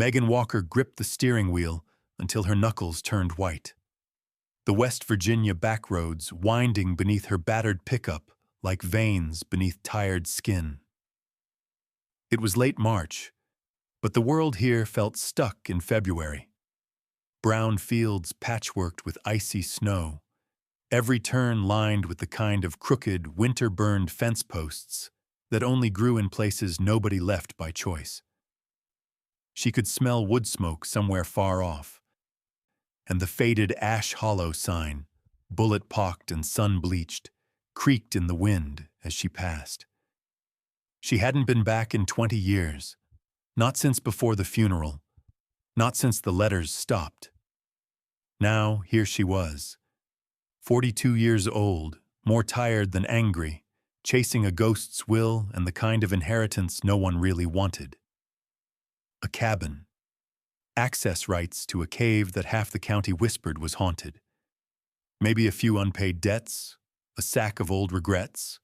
Megan Walker gripped the steering wheel until her knuckles turned white. The West Virginia backroads winding beneath her battered pickup like veins beneath tired skin. It was late March, but the world here felt stuck in February. Brown fields patchworked with icy snow, every turn lined with the kind of crooked, winter-burned fence posts that only grew in places nobody left by choice. She could smell wood smoke somewhere far off, and the faded Ash Hollow sign, bullet-pocked and sun-bleached, creaked in the wind as she passed. She hadn't been back in 20 years, not since before the funeral, not since the letters stopped. Now, here she was, 42 years old, more tired than angry, chasing a ghost's will and the kind of inheritance no one really wanted. A cabin. Access rights to a cave that half the county whispered was haunted. Maybe a few unpaid debts, a sack of old regrets.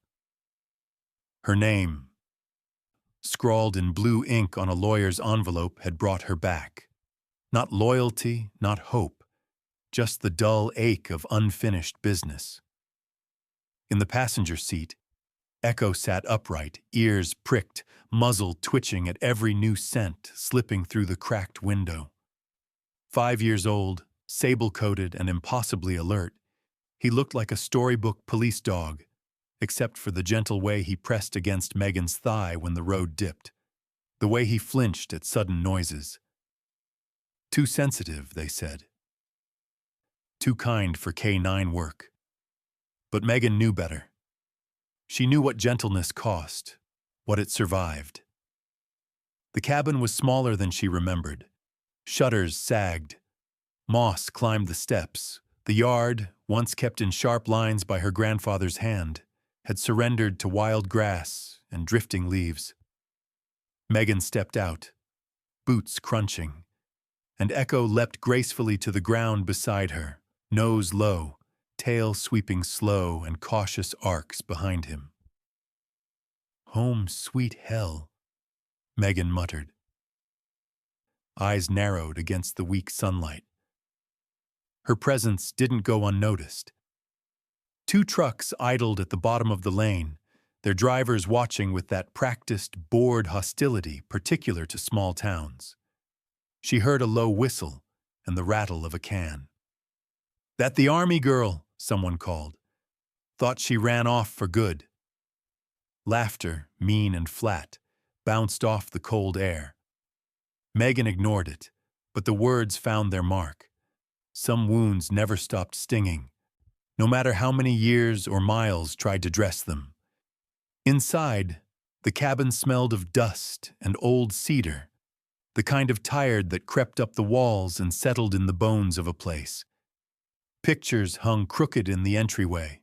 Her name, scrawled in blue ink on a lawyer's envelope, had brought her back. Not loyalty, not hope, just the dull ache of unfinished business. In the passenger seat, Echo sat upright, ears pricked, muzzle twitching at every new scent slipping through the cracked window. 5 years old, sable-coated and impossibly alert, he looked like a storybook police dog, except for the gentle way he pressed against Megan's thigh when the road dipped, the way he flinched at sudden noises. Too sensitive, they said. Too kind for K-9 work. But Megan knew better. She knew what gentleness cost, what it survived. The cabin was smaller than she remembered. Shutters sagged. Moss climbed the steps. The yard, once kept in sharp lines by her grandfather's hand, had surrendered to wild grass and drifting leaves. Megan stepped out, boots crunching, and Echo leapt gracefully to the ground beside her, nose low, tail sweeping slow and cautious arcs behind him. "Home, sweet hell," Megan muttered. Eyes narrowed against the weak sunlight. Her presence didn't go unnoticed. 2 trucks idled at the bottom of the lane, their drivers watching with that practiced, bored hostility particular to small towns. She heard a low whistle and the rattle of a can. "That the Army girl?" someone called. Thought she ran off for good. Laughter, mean and flat, bounced off the cold air. Megan ignored it, but the words found their mark. Some wounds never stopped stinging, no matter how many years or miles tried to dress them. Inside, the cabin smelled of dust and old cedar, the kind of tired that crept up the walls and settled in the bones of a place. Pictures hung crooked in the entryway.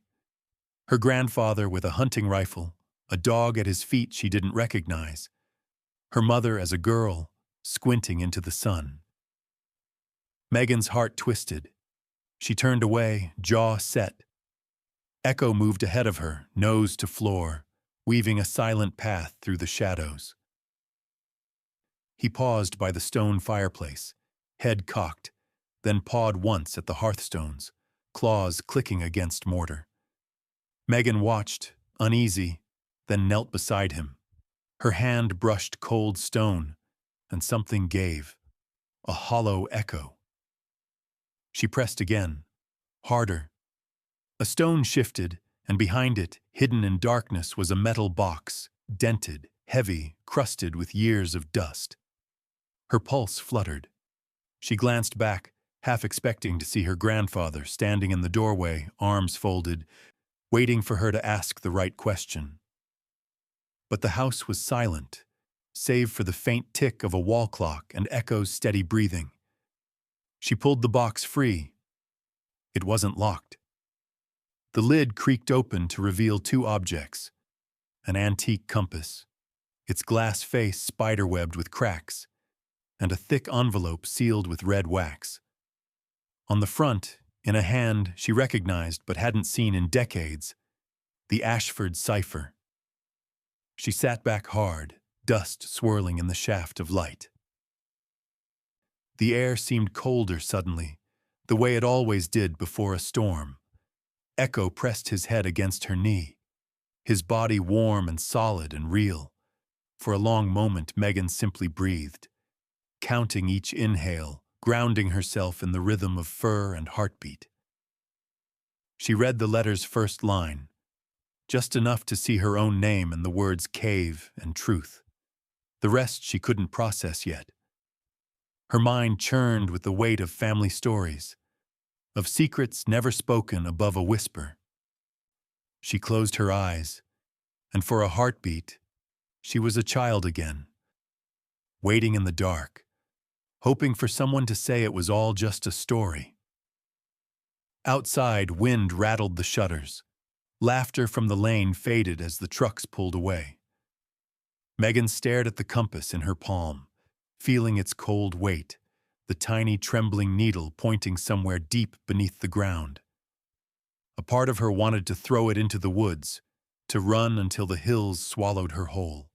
Her grandfather with a hunting rifle, a dog at his feet she didn't recognize. Her mother as a girl, squinting into the sun. Megan's heart twisted. She turned away, jaw set. Echo moved ahead of her, nose to floor, weaving a silent path through the shadows. He paused by the stone fireplace, head cocked, then pawed once at the hearthstones, claws clicking against mortar. Megan watched, uneasy, then knelt beside him. Her hand brushed cold stone, and something gave, a hollow echo. She pressed again, harder. A stone shifted, and behind it, hidden in darkness, was a metal box, dented, heavy, crusted with years of dust. Her pulse fluttered. She glanced back, half expecting to see her grandfather standing in the doorway, arms folded, waiting for her to ask the right question. But the house was silent, save for the faint tick of a wall clock and Echo's steady breathing. She pulled the box free. It wasn't locked. The lid creaked open to reveal 2 objects: an antique compass, its glass face spiderwebbed with cracks, and a thick envelope sealed with red wax. On the front, in a hand she recognized but hadn't seen in decades, the Ashford cipher. She sat back hard, dust swirling in the shaft of light. The air seemed colder suddenly, the way it always did before a storm. Echo pressed his head against her knee, his body warm and solid and real. For a long moment, Megan simply breathed, counting each inhale, grounding herself in the rhythm of fur and heartbeat. She read the letter's first line, just enough to see her own name and the words cave and truth. The rest she couldn't process yet. Her mind churned with the weight of family stories, of secrets never spoken above a whisper. She closed her eyes, and for a heartbeat, she was a child again, waiting in the dark, hoping for someone to say it was all just a story. Outside, wind rattled the shutters. Laughter from the lane faded as the trucks pulled away. Megan stared at the compass in her palm, feeling its cold weight, the tiny trembling needle pointing somewhere deep beneath the ground. A part of her wanted to throw it into the woods, to run until the hills swallowed her whole.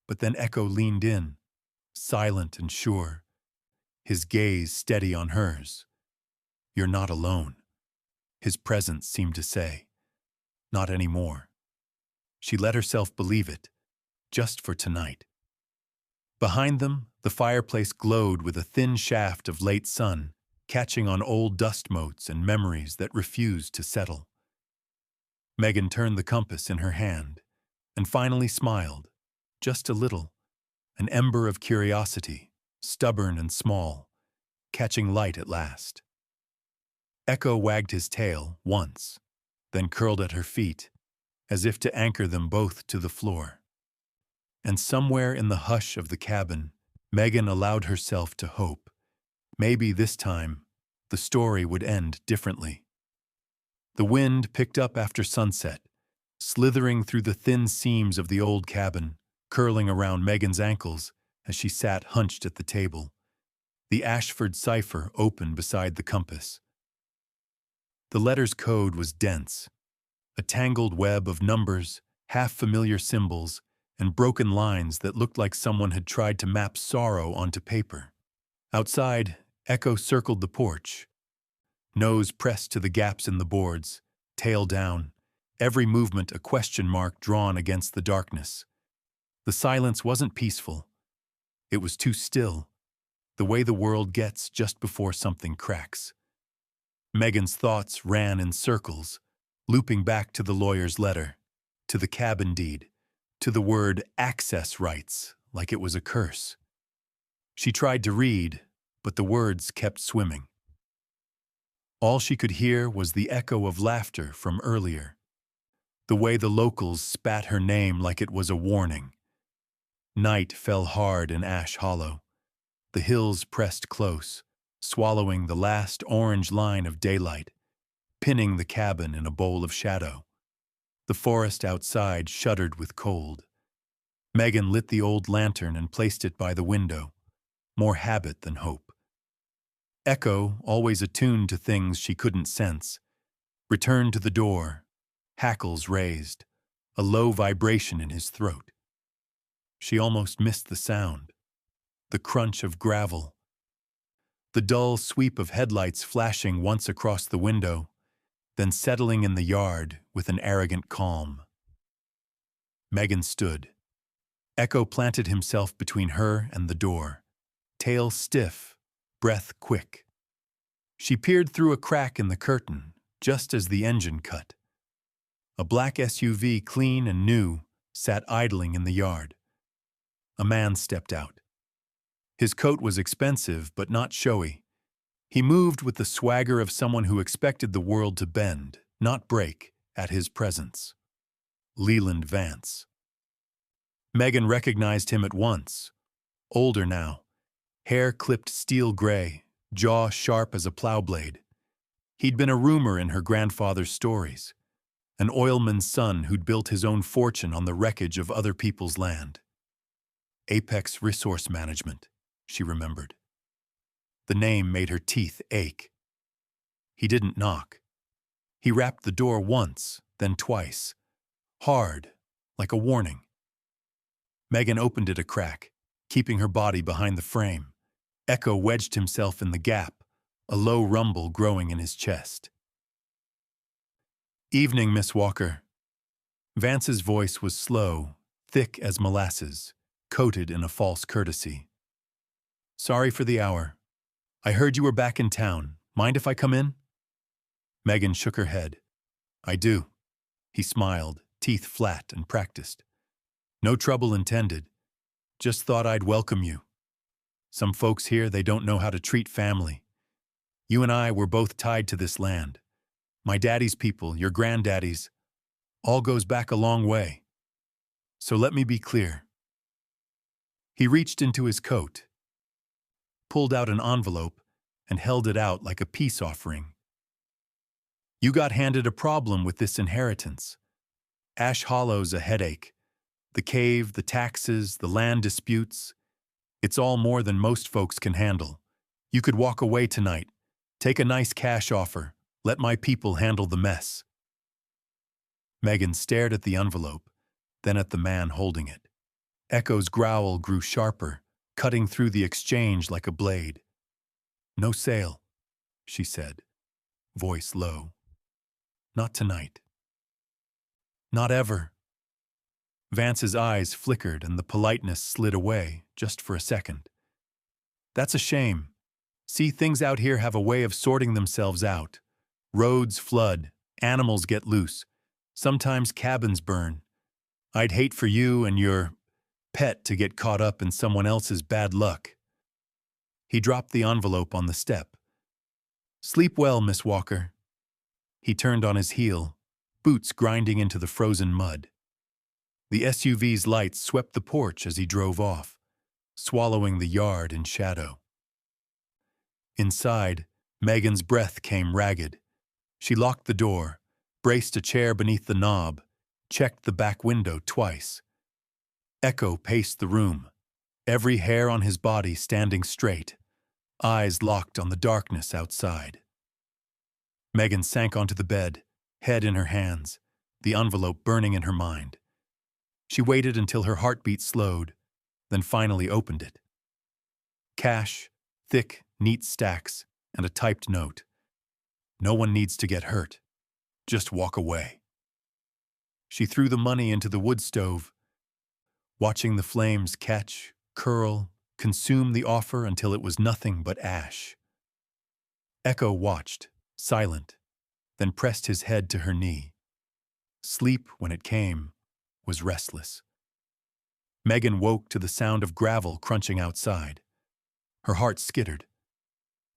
But then Echo leaned in, silent and sure, his gaze steady on hers. "You're not alone," his presence seemed to say. Not anymore. She let herself believe it, just for tonight. Behind them, the fireplace glowed with a thin shaft of late sun, catching on old dust motes and memories that refused to settle. Megan turned the compass in her hand, and finally smiled, just a little, an ember of curiosity, stubborn and small, catching light at last. Echo wagged his tail once, then curled at her feet, as if to anchor them both to the floor. And somewhere in the hush of the cabin, Megan allowed herself to hope. Maybe this time, the story would end differently. The wind picked up after sunset, slithering through the thin seams of the old cabin, curling around Megan's ankles as she sat hunched at the table, the Ashford cipher open beside the compass. The letter's code was dense, a tangled web of numbers, half-familiar symbols, and broken lines that looked like someone had tried to map sorrow onto paper. Outside, Echo circled the porch, nose pressed to the gaps in the boards, tail down, every movement a question mark drawn against the darkness. The silence wasn't peaceful. It was too still, the way the world gets just before something cracks. Megan's thoughts ran in circles, looping back to the lawyer's letter, to the cabin deed, to the word access rights, like it was a curse. She tried to read, but the words kept swimming. All she could hear was the echo of laughter from earlier, the way the locals spat her name like it was a warning. Night fell hard in Ash Hollow. The hills pressed close, swallowing the last orange line of daylight, pinning the cabin in a bowl of shadow. The forest outside shuddered with cold. Megan lit the old lantern and placed it by the window, more habit than hope. Echo, always attuned to things she couldn't sense, returned to the door, hackles raised, a low vibration in his throat. She almost missed the sound, the crunch of gravel, the dull sweep of headlights flashing once across the window, then settling in the yard with an arrogant calm. Megan stood. Echo planted himself between her and the door, tail stiff, breath quick. She peered through a crack in the curtain, just as the engine cut. A black SUV, clean and new, sat idling in the yard. A man stepped out. His coat was expensive, but not showy. He moved with the swagger of someone who expected the world to bend, not break, at his presence. Leland Vance. Megan recognized him at once. Older now, hair clipped steel gray, jaw sharp as a plow blade. He'd been a rumor in her grandfather's stories, an oilman's son who'd built his own fortune on the wreckage of other people's land. Apex Resource Management, she remembered. The name made her teeth ache. He didn't knock. He rapped the door once, then twice, hard, like a warning. Megan opened it a crack, keeping her body behind the frame. Echo wedged himself in the gap, a low rumble growing in his chest. "Evening, Miss Walker." Vance's voice was slow, thick as molasses, coated in a false courtesy. "Sorry for the hour. I heard you were back in town. Mind if I come in?" Megan shook her head. "I do." He smiled, teeth flat and practiced. "No trouble intended. Just thought I'd welcome you. Some folks here, they don't know how to treat family. You and I were both tied to this land. My daddy's people, your granddaddy's, all goes back a long way. So let me be clear." He reached into his coat, pulled out an envelope, and held it out like a peace offering. "You got handed a problem with this inheritance. Ash Hollow's a headache. The cave, the taxes, the land disputes. It's all more than most folks can handle. You could walk away tonight, take a nice cash offer, let my people handle the mess." Megan stared at the envelope, then at the man holding it. Echo's growl grew sharper, cutting through the exchange like a blade. "No sale," she said, voice low. "Not tonight. Not ever." Vance's eyes flickered and the politeness slid away, just for a second. "That's a shame. See, things out here have a way of sorting themselves out. Roads flood, animals get loose, sometimes cabins burn. I'd hate for you and your pet to get caught up in someone else's bad luck." He dropped the envelope on the step. "Sleep well, Miss Walker." He turned on his heel, boots grinding into the frozen mud. The SUV's lights swept the porch as he drove off, swallowing the yard in shadow. Inside, Megan's breath came ragged. She locked the door, braced a chair beneath the knob, checked the back window twice. Echo paced the room, every hair on his body standing straight, eyes locked on the darkness outside. Megan sank onto the bed, head in her hands, the envelope burning in her mind. She waited until her heartbeat slowed, then finally opened it. Cash, thick, neat stacks, and a typed note. "No one needs to get hurt. Just walk away." She threw the money into the wood stove, watching the flames catch, curl, consume the offer until it was nothing but ash. Echo watched, silent, then pressed his head to her knee. Sleep, when it came, was restless. Megan woke to the sound of gravel crunching outside. Her heart skittered.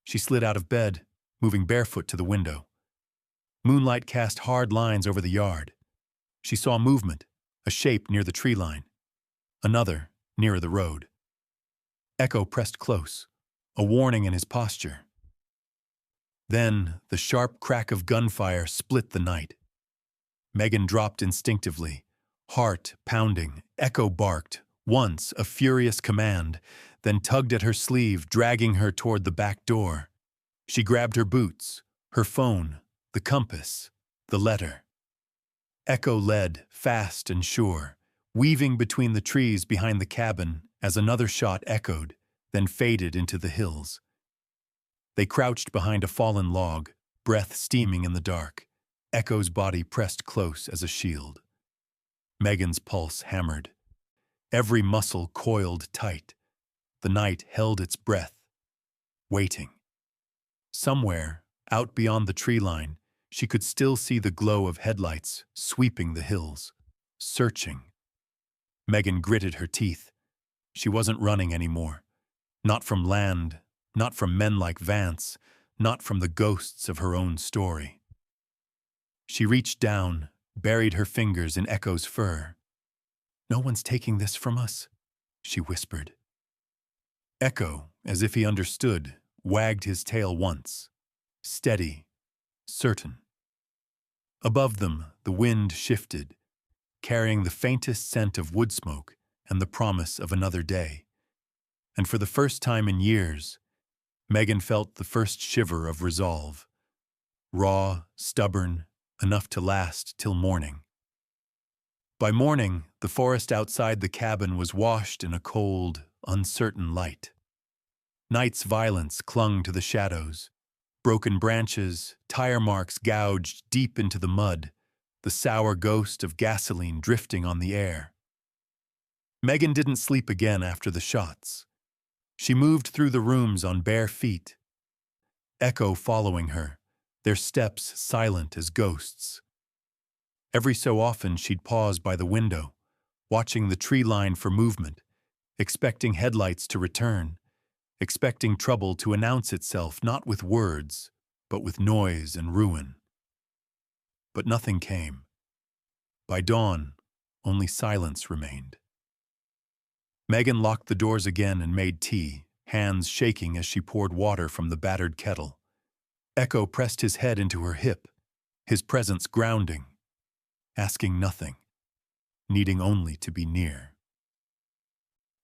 She slid out of bed, moving barefoot to the window. Moonlight cast hard lines over the yard. She saw movement, a shape near the tree line. Another, nearer the road. Echo pressed close, a warning in his posture. Then, the sharp crack of gunfire split the night. Megan dropped instinctively, heart pounding. Echo barked, once a furious command, then tugged at her sleeve, dragging her toward the back door. She grabbed her boots, her phone, the compass, the letter. Echo led, fast and sure, weaving between the trees behind the cabin as another shot echoed, then faded into the hills. They crouched behind a fallen log, breath steaming in the dark, Echo's body pressed close as a shield. Megan's pulse hammered. Every muscle coiled tight. The night held its breath, waiting. Somewhere, out beyond the tree line, she could still see the glow of headlights sweeping the hills, searching. Megan gritted her teeth. She wasn't running anymore. Not from land, not from men like Vance, not from the ghosts of her own story. She reached down, buried her fingers in Echo's fur. "No one's taking this from us," she whispered. Echo, as if he understood, wagged his tail once, steady, certain. Above them, the wind shifted, carrying the faintest scent of wood smoke and the promise of another day. And for the first time in years, Megan felt the first shiver of resolve. Raw, stubborn, enough to last till morning. By morning, the forest outside the cabin was washed in a cold, uncertain light. Night's violence clung to the shadows. Broken branches, tire marks gouged deep into the mud, the sour ghost of gasoline drifting on the air. Megan didn't sleep again after the shots. She moved through the rooms on bare feet, Echo following her, their steps silent as ghosts. Every so often she'd pause by the window, watching the tree line for movement, expecting headlights to return, expecting trouble to announce itself not with words, but with noise and ruin. But nothing came. By dawn, only silence remained. Megan locked the doors again and made tea, hands shaking as she poured water from the battered kettle. Echo pressed his head into her hip, his presence grounding, asking nothing, needing only to be near.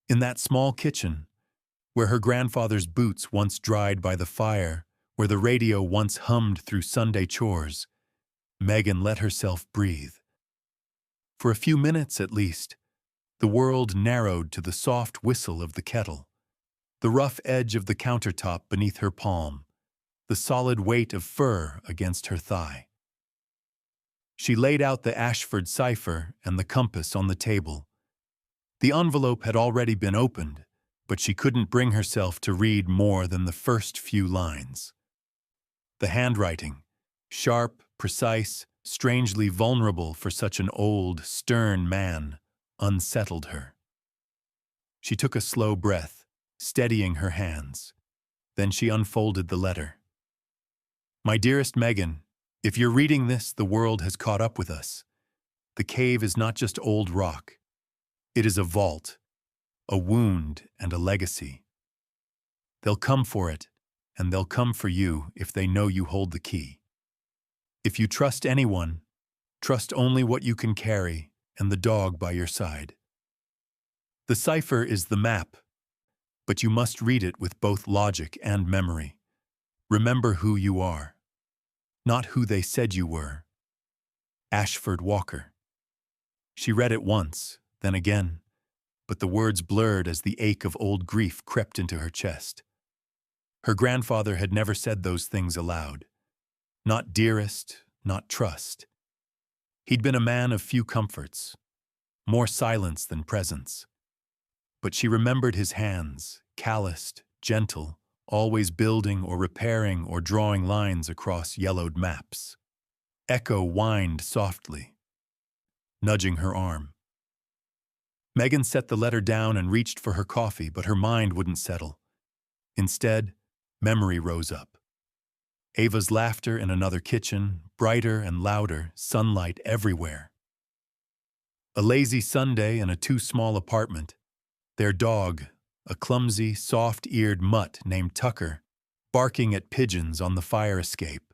In that small kitchen, where her grandfather's boots once dried by the fire, where the radio once hummed through Sunday chores, Megan let herself breathe. For a few minutes at least, the world narrowed to the soft whistle of the kettle, the rough edge of the countertop beneath her palm, the solid weight of fur against her thigh. She laid out the Ashford cipher and the compass on the table. The envelope had already been opened, but she couldn't bring herself to read more than the first few lines. The handwriting, sharp, precise, strangely vulnerable for such an old, stern man, unsettled her. She took a slow breath, steadying her hands. Then she unfolded the letter. My dearest Megan, if you're reading this, the world has caught up with us. The cave is not just old rock. It is a vault, a wound, and a legacy. They'll come for it, and they'll come for you if they know you hold the key. If you trust anyone, trust only what you can carry and the dog by your side. The cipher is the map, but you must read it with both logic and memory. Remember who you are, not who they said you were. Ashford Walker. She read it once, then again, but the words blurred as the ache of old grief crept into her chest. Her grandfather had never said those things aloud. Not dearest, not trust. He'd been a man of few comforts, more silence than presence. But she remembered his hands, calloused, gentle, always building or repairing or drawing lines across yellowed maps. Echo whined softly, nudging her arm. Megan set the letter down and reached for her coffee, but her mind wouldn't settle. Instead, memory rose up. Ava's laughter in another kitchen, brighter and louder, sunlight everywhere. A lazy Sunday in a too-small apartment. Their dog, a clumsy, soft-eared mutt named Tucker, barking at pigeons on the fire escape.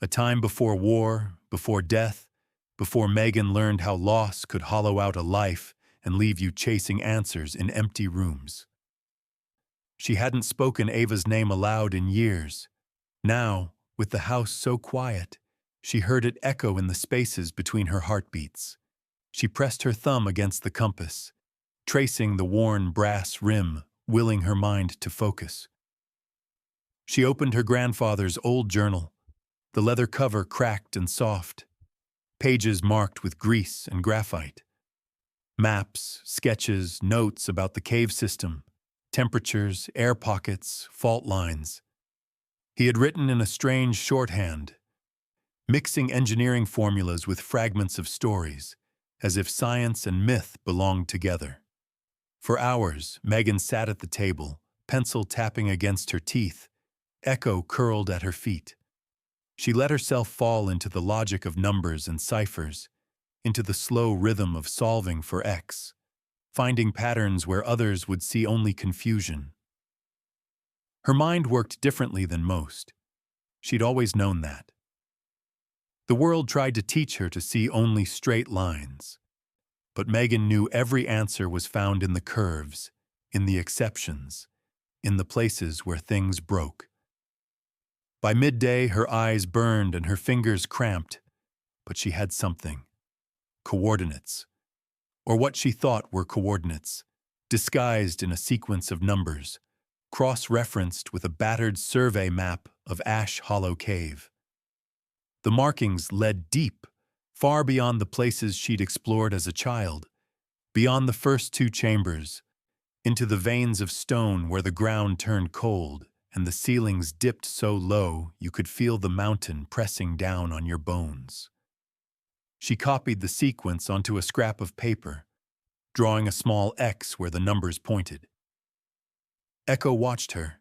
A time before war, before death, before Megan learned how loss could hollow out a life and leave you chasing answers in empty rooms. She hadn't spoken Ava's name aloud in years. Now, with the house so quiet, she heard it echo in the spaces between her heartbeats. She pressed her thumb against the compass, tracing the worn brass rim, willing her mind to focus. She opened her grandfather's old journal, the leather cover cracked and soft, pages marked with grease and graphite. Maps, sketches, notes about the cave system, temperatures, air pockets, fault lines. He had written in a strange shorthand, mixing engineering formulas with fragments of stories, as if science and myth belonged together. For hours, Megan sat at the table, pencil tapping against her teeth, Echo curled at her feet. She let herself fall into the logic of numbers and ciphers, into the slow rhythm of solving for X, finding patterns where others would see only confusion. Her mind worked differently than most. She'd always known that. The world tried to teach her to see only straight lines. But Megan knew every answer was found in the curves, in the exceptions, in the places where things broke. By midday, her eyes burned and her fingers cramped, but she had something. Coordinates. Or what she thought were coordinates, disguised in a sequence of numbers, cross-referenced with a battered survey map of Ash Hollow Cave. The markings led deep, far beyond the places she'd explored as a child, beyond the first two chambers, into the veins of stone where the ground turned cold and the ceilings dipped so low you could feel the mountain pressing down on your bones. She copied the sequence onto a scrap of paper, drawing a small X where the numbers pointed. Echo watched her,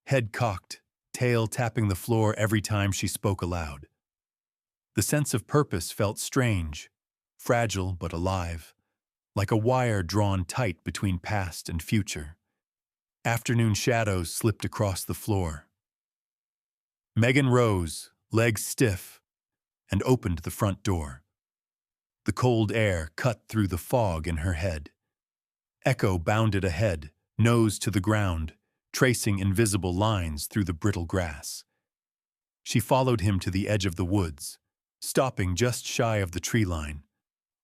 head cocked, tail tapping the floor every time she spoke aloud. The sense of purpose felt strange, fragile but alive, like a wire drawn tight between past and future. Afternoon shadows slipped across the floor. Megan rose, legs stiff, and opened the front door. The cold air cut through the fog in her head. Echo bounded ahead, nose to the ground, tracing invisible lines through the brittle grass. She followed him to the edge of the woods, stopping just shy of the tree line,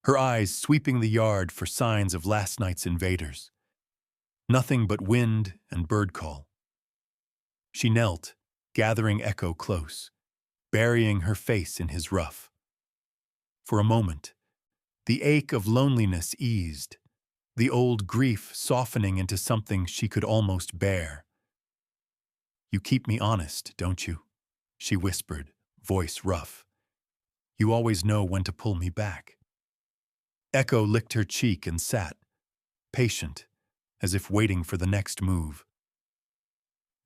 her eyes sweeping the yard for signs of last night's invaders. Nothing but wind and bird call. She knelt, gathering Echo close, burying her face in his ruff. For a moment, the ache of loneliness eased, the old grief softening into something she could almost bear. "You keep me honest, don't you?" she whispered, voice rough. "You always know when to pull me back." Echo licked her cheek and sat, patient, as if waiting for the next move.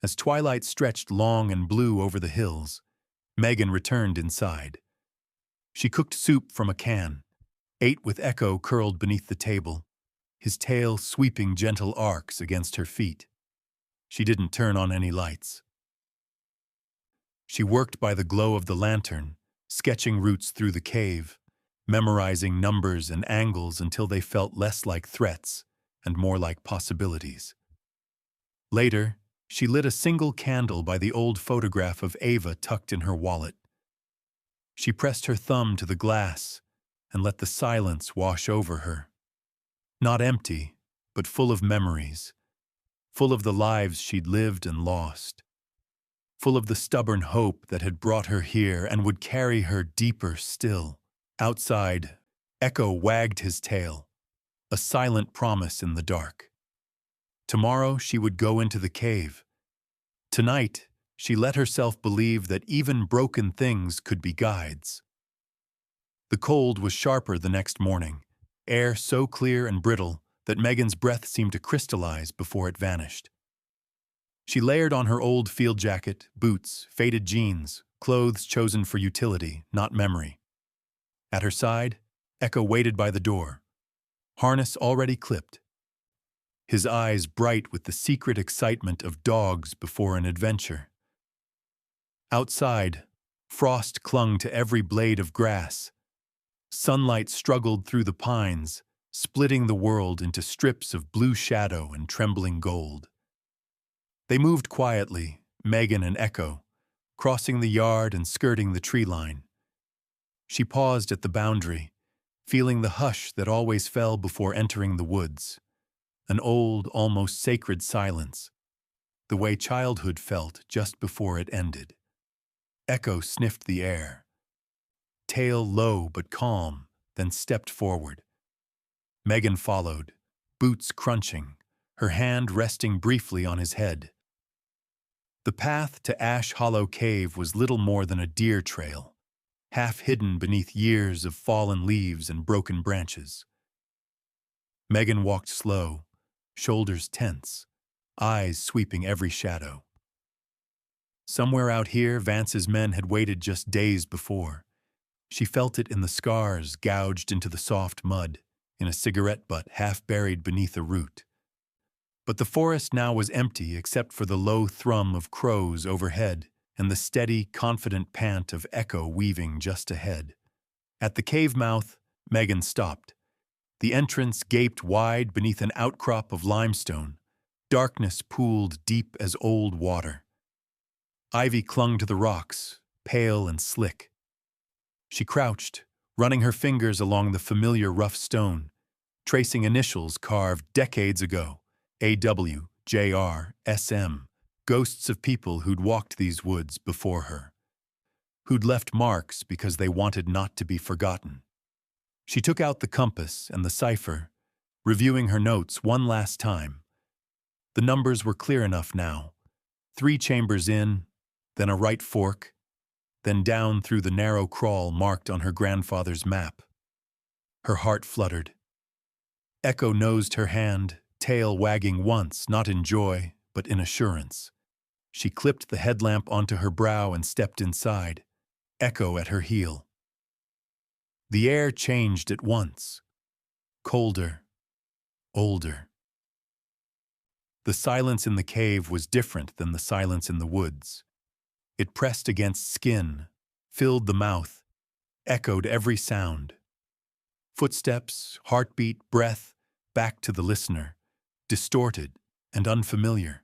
As twilight stretched long and blue over the hills, Megan returned inside. She cooked soup from a can, ate with Echo curled beneath the table, his tail sweeping gentle arcs against her feet. She didn't turn on any lights. She worked by the glow of the lantern, sketching routes through the cave, memorizing numbers and angles until they felt less like threats and more like possibilities. Later, she lit a single candle by the old photograph of Ava tucked in her wallet. She pressed her thumb to the glass and let the silence wash over her. Not empty, but full of memories, full of the lives she'd lived and lost, full of the stubborn hope that had brought her here and would carry her deeper still. Outside, Echo wagged his tail, a silent promise in the dark. Tomorrow she would go into the cave. Tonight, she let herself believe that even broken things could be guides. The cold was sharper the next morning, air so clear and brittle that Megan's breath seemed to crystallize before it vanished. She layered on her old field jacket, boots, faded jeans, clothes chosen for utility, not memory. At her side, Echo waited by the door, harness already clipped, his eyes bright with the secret excitement of dogs before an adventure. Outside, frost clung to every blade of grass. Sunlight struggled through the pines, splitting the world into strips of blue shadow and trembling gold. They moved quietly, Megan and Echo, crossing the yard and skirting the tree line. She paused at the boundary, feeling the hush that always fell before entering the woods, an old, almost sacred silence, the way childhood felt just before it ended. Echo sniffed the air, tail low but calm, then stepped forward. Megan followed, boots crunching, her hand resting briefly on his head. The path to Ash Hollow Cave was little more than a deer trail, half hidden beneath years of fallen leaves and broken branches. Megan walked slow, shoulders tense, eyes sweeping every shadow. Somewhere out here, Vance's men had waited just days before. She felt it in the scars gouged into the soft mud, in a cigarette butt half buried beneath a root. But the forest now was empty except for the low thrum of crows overhead and the steady, confident pant of Echo weaving just ahead. At the cave mouth, Megan stopped. The entrance gaped wide beneath an outcrop of limestone. Darkness pooled deep as old water. Ivy clung to the rocks, pale and slick. She crouched, running her fingers along the familiar rough stone, tracing initials carved decades ago, AW, JR, SM, ghosts of people who'd walked these woods before her, who'd left marks because they wanted not to be forgotten. She took out the compass and the cipher, reviewing her notes one last time. The numbers were clear enough now. 3 chambers in, then a right fork, then down through the narrow crawl marked on her grandfather's map. Her heart fluttered. Echo nosed her hand, tail wagging once, not in joy, but in assurance. She clipped the headlamp onto her brow and stepped inside, Echo at her heel. The air changed at once. Colder, older. The silence in the cave was different than the silence in the woods. It pressed against skin, filled the mouth, echoed every sound. Footsteps, heartbeat, breath, back to the listener, distorted and unfamiliar.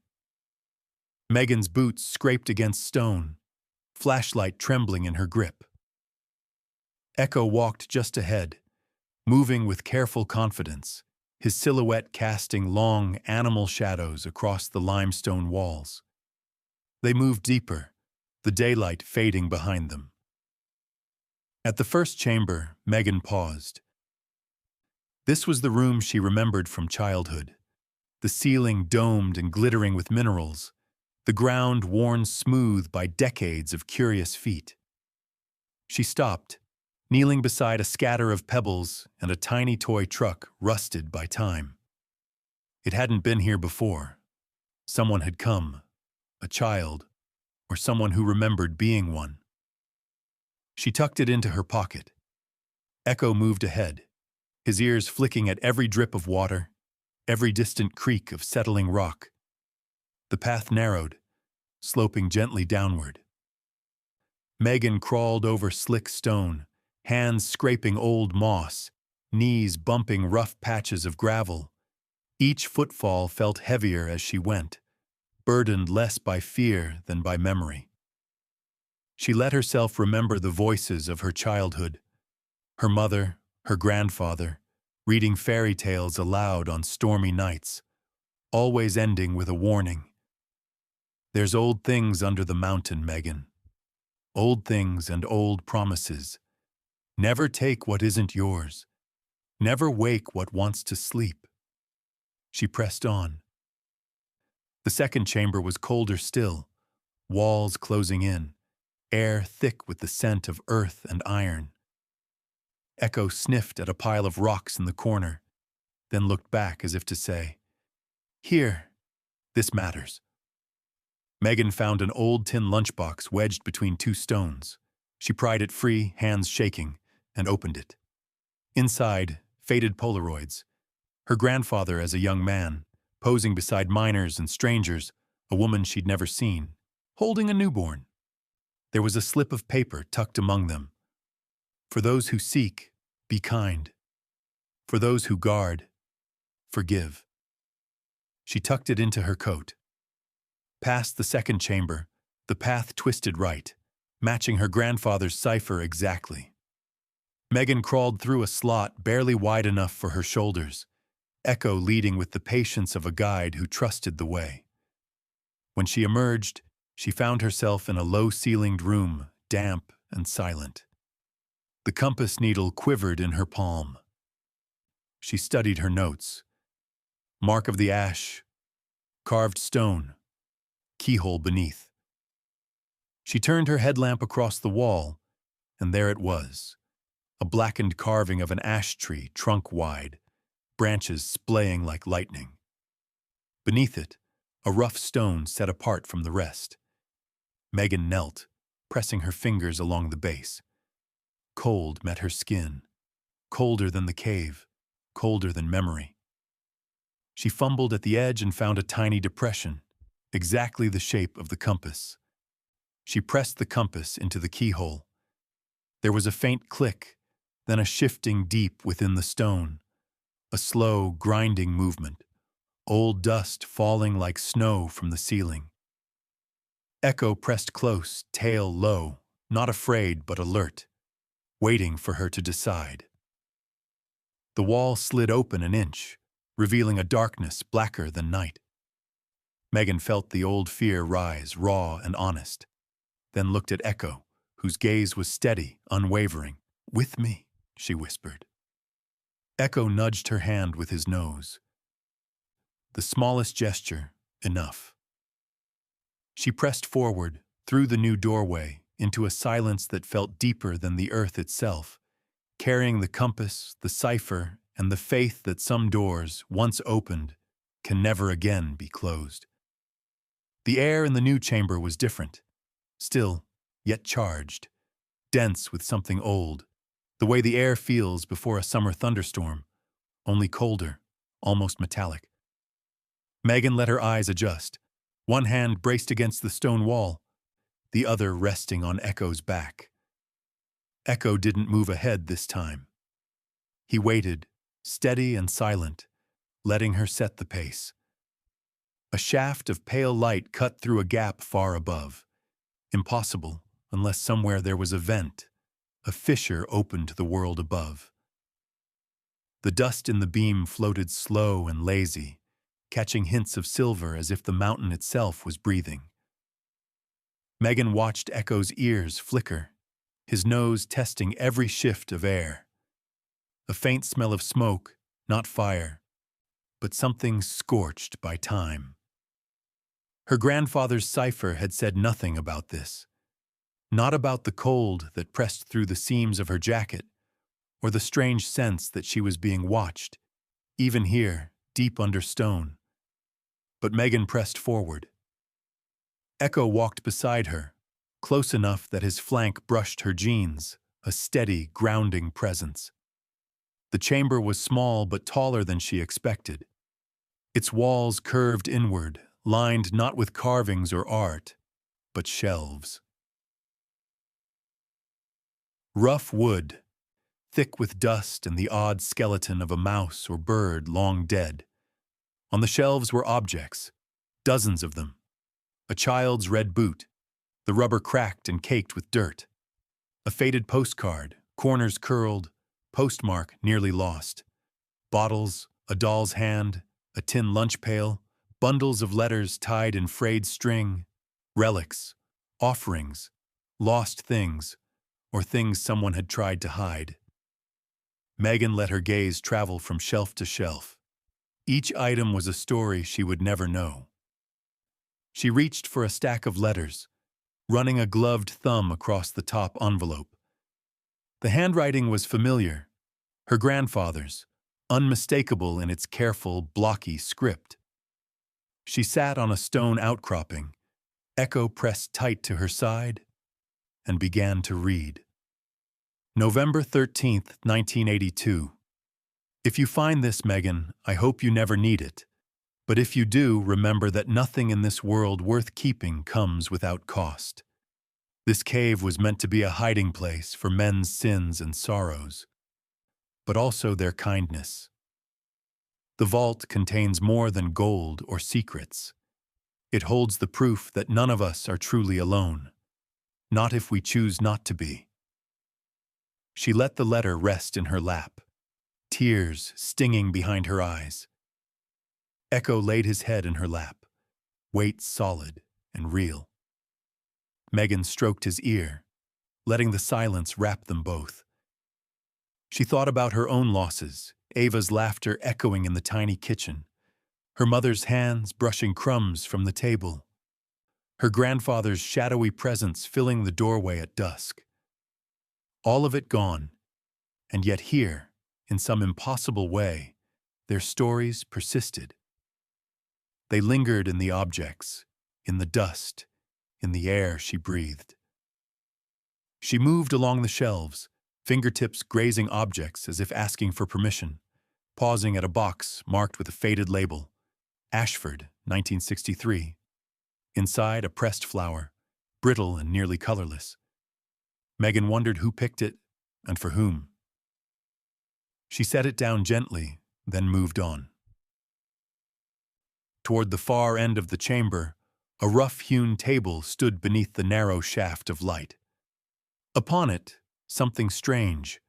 Megan's boots scraped against stone, flashlight trembling in her grip. Echo walked just ahead, moving with careful confidence, his silhouette casting long, animal shadows across the limestone walls. They moved deeper, the daylight fading behind them. At the first chamber, Megan paused. This was the room she remembered from childhood, the ceiling domed and glittering with minerals, the ground worn smooth by decades of curious feet. She stopped, kneeling beside a scatter of pebbles and a tiny toy truck rusted by time. It hadn't been here before. Someone had come, a child, or someone who remembered being one. She tucked it into her pocket. Echo moved ahead, his ears flicking at every drip of water, every distant creak of settling rock. The path narrowed, sloping gently downward. Megan crawled over slick stone, hands scraping old moss, knees bumping rough patches of gravel. Each footfall felt heavier as she went, burdened less by fear than by memory. She let herself remember the voices of her childhood, her mother, her grandfather, reading fairy tales aloud on stormy nights, always ending with a warning. There's old things under the mountain, Megan. Old things and old promises. Never take what isn't yours. Never wake what wants to sleep. She pressed on. The second chamber was colder still, walls closing in, air thick with the scent of earth and iron. Echo sniffed at a pile of rocks in the corner, then looked back as if to say, "Here, this matters." Megan found an old tin lunchbox wedged between 2 stones. She pried it free, hands shaking, and opened it. Inside, faded Polaroids. Her grandfather as a young man, posing beside miners and strangers, a woman she'd never seen, holding a newborn. There was a slip of paper tucked among them. For those who seek, be kind. For those who guard, forgive. She tucked it into her coat. Past the second chamber, the path twisted right, matching her grandfather's cipher exactly. Megan crawled through a slot barely wide enough for her shoulders, Echo leading with the patience of a guide who trusted the way. When she emerged, she found herself in a low-ceilinged room, damp and silent. The compass needle quivered in her palm. She studied her notes. Mark of the ash, carved stone, keyhole beneath. She turned her headlamp across the wall, and there it was, a blackened carving of an ash tree, trunk wide, branches splaying like lightning. Beneath it, a rough stone set apart from the rest. Megan knelt, pressing her fingers along the base. Cold met her skin, colder than the cave, colder than memory. She fumbled at the edge and found a tiny depression, exactly the shape of the compass. She pressed the compass into the keyhole. There was a faint click, then a shifting deep within the stone, a slow, grinding movement, old dust falling like snow from the ceiling. Echo pressed close, tail low, not afraid but alert, waiting for her to decide. The wall slid open an inch, revealing a darkness blacker than night. Megan felt the old fear rise, raw and honest, then looked at Echo, whose gaze was steady, unwavering. "With me," she whispered. Echo nudged her hand with his nose. The smallest gesture, enough. She pressed forward, through the new doorway, into a silence that felt deeper than the earth itself, carrying the compass, the cipher, and the faith that some doors, once opened, can never again be closed. The air in the new chamber was different, still, yet charged, dense with something old, the way the air feels before a summer thunderstorm, only colder, almost metallic. Megan let her eyes adjust, one hand braced against the stone wall, the other resting on Echo's back. Echo didn't move ahead this time. He waited, steady and silent, letting her set the pace. A shaft of pale light cut through a gap far above. Impossible, unless somewhere there was a vent, a fissure open to the world above. The dust in the beam floated slow and lazy, catching hints of silver as if the mountain itself was breathing. Megan watched Echo's ears flicker, his nose testing every shift of air. A faint smell of smoke, not fire, but something scorched by time. Her grandfather's cipher had said nothing about this. Not about the cold that pressed through the seams of her jacket, or the strange sense that she was being watched, even here, deep under stone. But Megan pressed forward. Echo walked beside her, close enough that his flank brushed her jeans, a steady, grounding presence. The chamber was small but taller than she expected. Its walls curved inward, lined not with carvings or art, but shelves. Rough wood, thick with dust and the odd skeleton of a mouse or bird long dead. On the shelves were objects, dozens of them. A child's red boot, the rubber cracked and caked with dirt. A faded postcard, corners curled, postmark nearly lost. Bottles, a doll's hand, a tin lunch pail, bundles of letters tied in frayed string, relics, offerings, lost things, or things someone had tried to hide. Megan let her gaze travel from shelf to shelf. Each item was a story she would never know. She reached for a stack of letters, running a gloved thumb across the top envelope. The handwriting was familiar, her grandfather's, unmistakable in its careful, blocky script. She sat on a stone outcropping, Echo pressed tight to her side, and began to read. November 13th, 1982. If you find this, Megan, I hope you never need it. But if you do, remember that nothing in this world worth keeping comes without cost. This cave was meant to be a hiding place for men's sins and sorrows, but also their kindness. The vault contains more than gold or secrets. It holds the proof that none of us are truly alone, not if we choose not to be. She let the letter rest in her lap, tears stinging behind her eyes. Echo laid his head in her lap, weight solid and real. Megan stroked his ear, letting the silence wrap them both. She thought about her own losses, Ava's laughter echoing in the tiny kitchen, her mother's hands brushing crumbs from the table, her grandfather's shadowy presence filling the doorway at dusk. All of it gone, and yet here, in some impossible way, their stories persisted. They lingered in the objects, in the dust, in the air she breathed. She moved along the shelves, fingertips grazing objects as if asking for permission, pausing at a box marked with a faded label, Ashford, 1963. Inside, a pressed flower, brittle and nearly colorless. Megan wondered who picked it and for whom. She set it down gently, then moved on. Toward the far end of the chamber, a rough-hewn table stood beneath the narrow shaft of light. Upon it, something strange,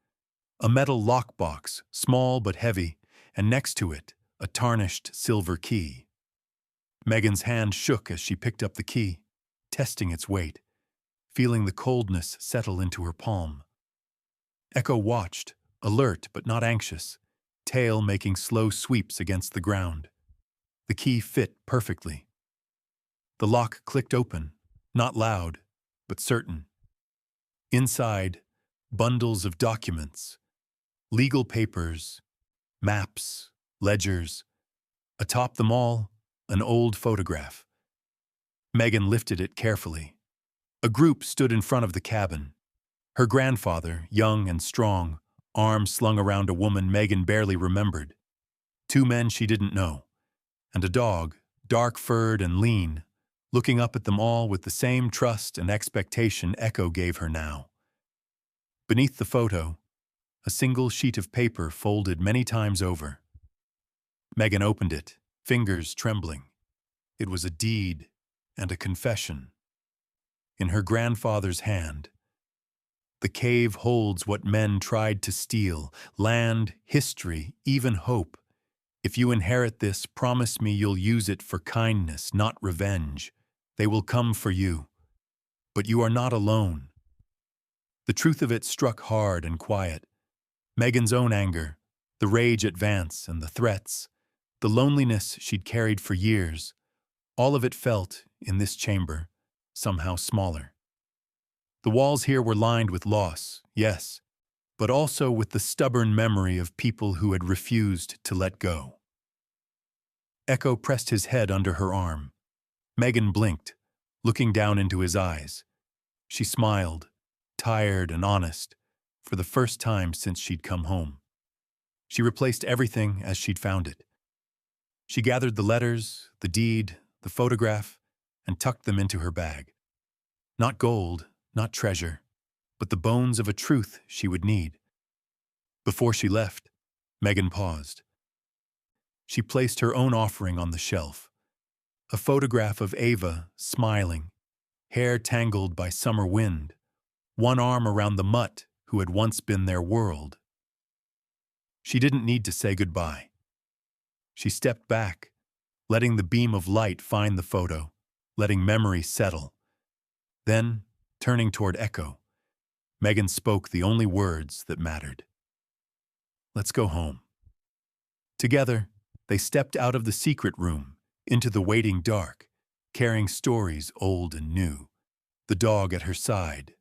a metal lockbox, small but heavy, and next to it, a tarnished silver key. Megan's hand shook as she picked up the key, testing its weight, feeling the coldness settle into her palm. Echo watched, alert but not anxious, tail making slow sweeps against the ground. The key fit perfectly. The lock clicked open, not loud, but certain. Inside, bundles of documents, legal papers, maps, ledgers. Atop them all, an old photograph. Megan lifted it carefully. A group stood in front of the cabin. Her grandfather, young and strong, arms slung around a woman Megan barely remembered. Two men she didn't know, and a dog, dark-furred and lean, looking up at them all with the same trust and expectation Echo gave her now. Beneath the photo, a single sheet of paper folded many times over. Megan opened it, fingers trembling. It was a deed and a confession. In her grandfather's hand, the cave holds what men tried to steal: land, history, even hope. If you inherit this, promise me you'll use it for kindness, not revenge. They will come for you. But you are not alone. The truth of it struck hard and quiet. Megan's own anger, the rage at Vance and the threats, the loneliness she'd carried for years, all of it felt, in this chamber, somehow smaller. The walls here were lined with loss, yes, but also with the stubborn memory of people who had refused to let go. Echo pressed his head under her arm. Megan blinked, looking down into his eyes. She smiled, tired and honest, for the first time since she'd come home. She replaced everything as she'd found it. She gathered the letters, the deed, the photograph, and tucked them into her bag. Not gold, not treasure, but the bones of a truth she would need. Before she left, Megan paused. She placed her own offering on the shelf. A photograph of Ava, smiling, hair tangled by summer wind, one arm around the mutt who had once been their world. She didn't need to say goodbye. She stepped back, letting the beam of light find the photo, letting memory settle. Then, turning toward Echo, Megan spoke the only words that mattered. "Let's go home." Together, they stepped out of the secret room, into the waiting dark, carrying stories old and new, the dog at her side,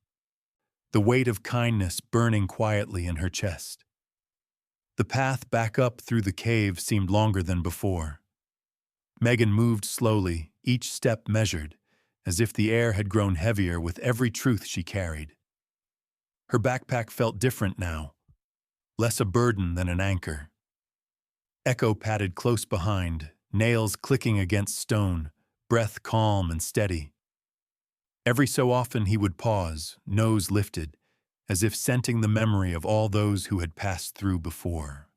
the weight of kindness burning quietly in her chest. The path back up through the cave seemed longer than before. Megan moved slowly, each step measured, as if the air had grown heavier with every truth she carried. Her backpack felt different now, less a burden than an anchor. Echo padded close behind, nails clicking against stone, breath calm and steady. Every so often he would pause, nose lifted, as if scenting the memory of all those who had passed through before.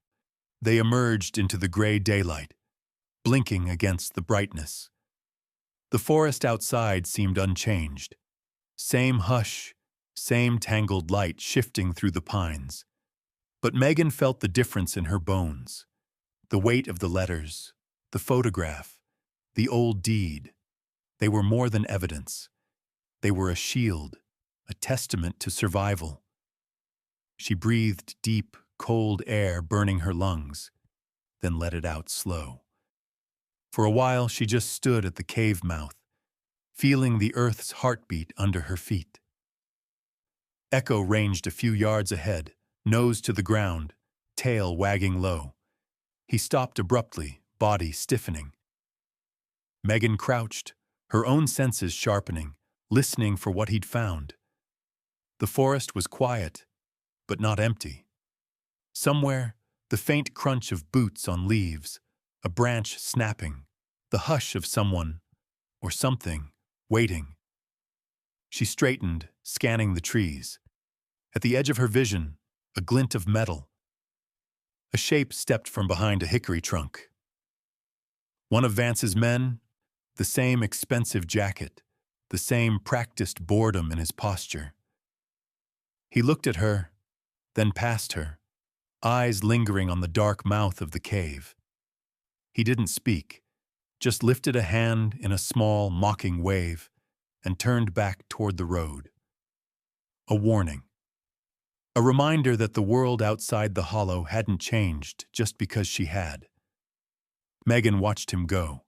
They emerged into the gray daylight, blinking against the brightness. The forest outside seemed unchanged. Same hush, same tangled light shifting through the pines. But Megan felt the difference in her bones. The weight of the letters, the photograph, the old deed. They were more than evidence. They were a shield, a testament to survival. She breathed deep, cold air burning her lungs, then let it out slow. For a while she just stood at the cave mouth, feeling the earth's heartbeat under her feet. Echo ranged a few yards ahead, nose to the ground, tail wagging low. He stopped abruptly, body stiffening. Megan crouched, her own senses sharpening, listening for what he'd found. The forest was quiet, but not empty. Somewhere, the faint crunch of boots on leaves, a branch snapping, the hush of someone, or something, waiting. She straightened, scanning the trees. At the edge of her vision, a glint of metal. A shape stepped from behind a hickory trunk. One of Vance's men, the same expensive jacket, the same practiced boredom in his posture. He looked at her, then past her, eyes lingering on the dark mouth of the cave. He didn't speak, just lifted a hand in a small, mocking wave and turned back toward the road. A warning. A reminder that the world outside the hollow hadn't changed just because she had. Megan watched him go.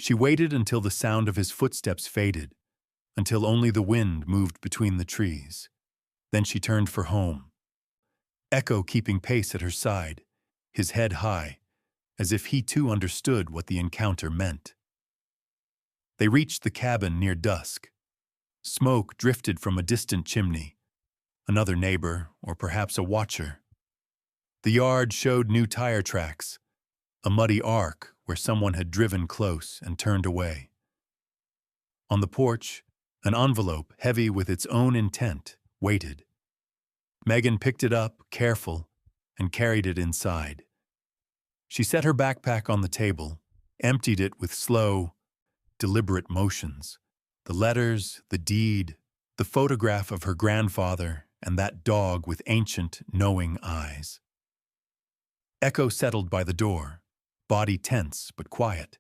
She waited until the sound of his footsteps faded, until only the wind moved between the trees. Then she turned for home. Echo keeping pace at her side, his head high, as if he too understood what the encounter meant. They reached the cabin near dusk. Smoke drifted from a distant chimney, another neighbor, or perhaps a watcher. The yard showed new tire tracks, a muddy arc where someone had driven close and turned away. On the porch, an envelope heavy with its own intent waited. Megan picked it up, careful, and carried it inside. She set her backpack on the table, emptied it with slow, deliberate motions. The letters, the deed, the photograph of her grandfather, and that dog with ancient, knowing eyes. Echo settled by the door, body tense but quiet,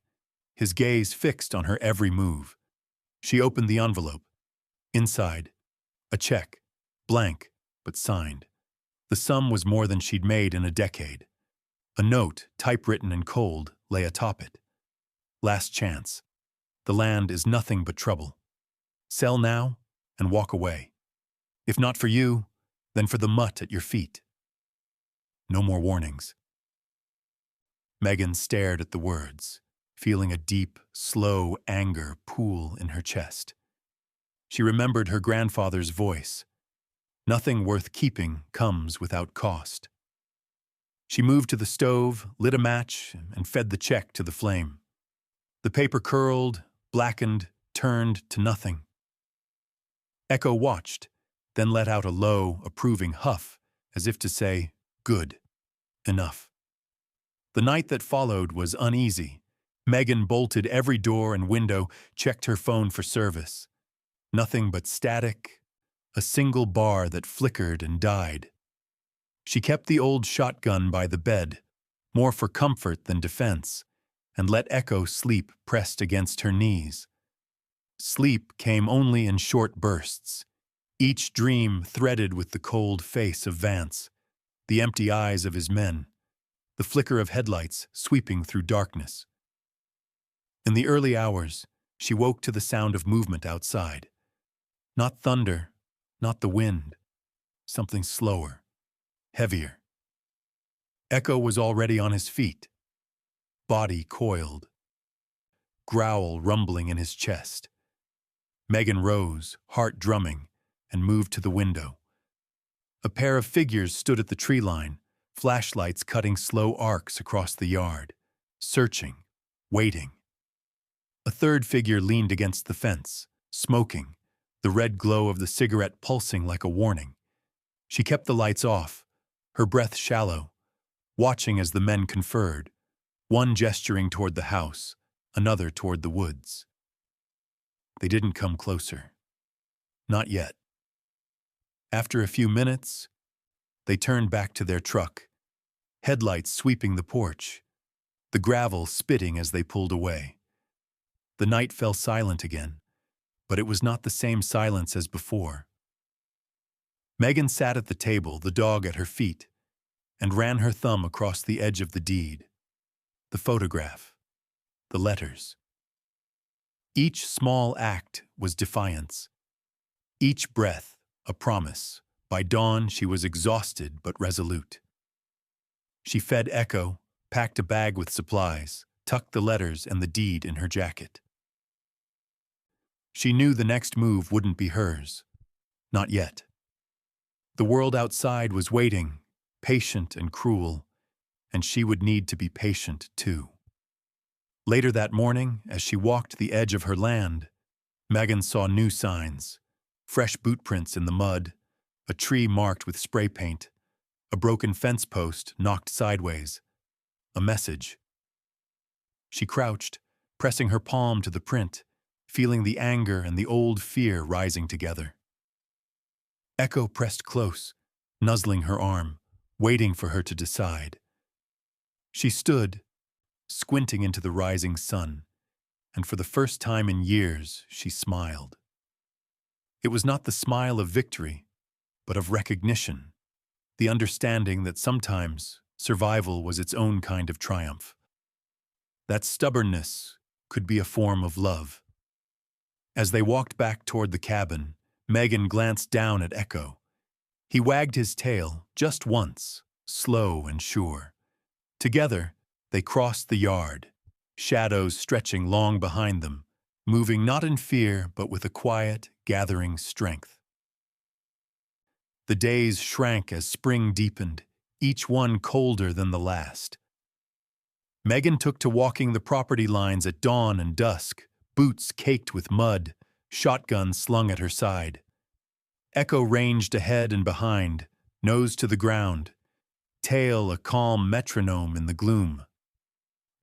his gaze fixed on her every move. She opened the envelope. Inside, a check, blank but signed. The sum was more than she'd made in a decade. A note, typewritten and cold, lay atop it. Last chance. The land is nothing but trouble. Sell now and walk away. If not for you, then for the mutt at your feet. No more warnings. Megan stared at the words, feeling a deep, slow anger pool in her chest. She remembered her grandfather's voice. Nothing worth keeping comes without cost. She moved to the stove, lit a match, and fed the check to the flame. The paper curled, blackened, turned to nothing. Echo watched, then let out a low, approving huff, as if to say, "Good. Enough." The night that followed was uneasy. Megan bolted every door and window, checked her phone for service. Nothing but static, a single bar that flickered and died. She kept the old shotgun by the bed, more for comfort than defense, and let Echo sleep pressed against her knees. Sleep came only in short bursts, each dream threaded with the cold face of Vance, the empty eyes of his men, the flicker of headlights sweeping through darkness. In the early hours, she woke to the sound of movement outside. Not thunder, not the wind, something slower, heavier. Echo was already on his feet, body coiled, growl rumbling in his chest. Megan rose, heart drumming, and moved to the window. A pair of figures stood at the tree line, flashlights cutting slow arcs across the yard, searching, waiting. A third figure leaned against the fence, smoking, the red glow of the cigarette pulsing like a warning. She kept the lights off, her breath shallow, watching as the men conferred, one gesturing toward the house, another toward the woods. They didn't come closer. Not yet. After a few minutes, they turned back to their truck, headlights sweeping the porch, the gravel spitting as they pulled away. The night fell silent again, but it was not the same silence as before. Megan sat at the table, the dog at her feet, and ran her thumb across the edge of the deed, the photograph, the letters. Each small act was defiance. Each breath, a promise. By dawn, she was exhausted but resolute. She fed Echo, packed a bag with supplies, tucked the letters and the deed in her jacket. She knew the next move wouldn't be hers. Not yet. The world outside was waiting, patient and cruel, and she would need to be patient too. Later that morning, as she walked the edge of her land, Megan saw new signs, fresh boot prints in the mud, a tree marked with spray paint, a broken fence post knocked sideways, a message. She crouched, pressing her palm to the print, feeling the anger and the old fear rising together. Echo pressed close, nuzzling her arm, waiting for her to decide. She stood, squinting into the rising sun, and for the first time in years, she smiled. It was not the smile of victory, but of recognition, the understanding that sometimes survival was its own kind of triumph. That stubbornness could be a form of love. As they walked back toward the cabin, Megan glanced down at Echo. He wagged his tail just once, slow and sure. Together, they crossed the yard, shadows stretching long behind them, moving not in fear but with a quiet, gathering strength. The days shrank as spring deepened, each one colder than the last. Megan took to walking the property lines at dawn and dusk, boots caked with mud, shotgun slung at her side. Echo ranged ahead and behind, nose to the ground, tail a calm metronome in the gloom.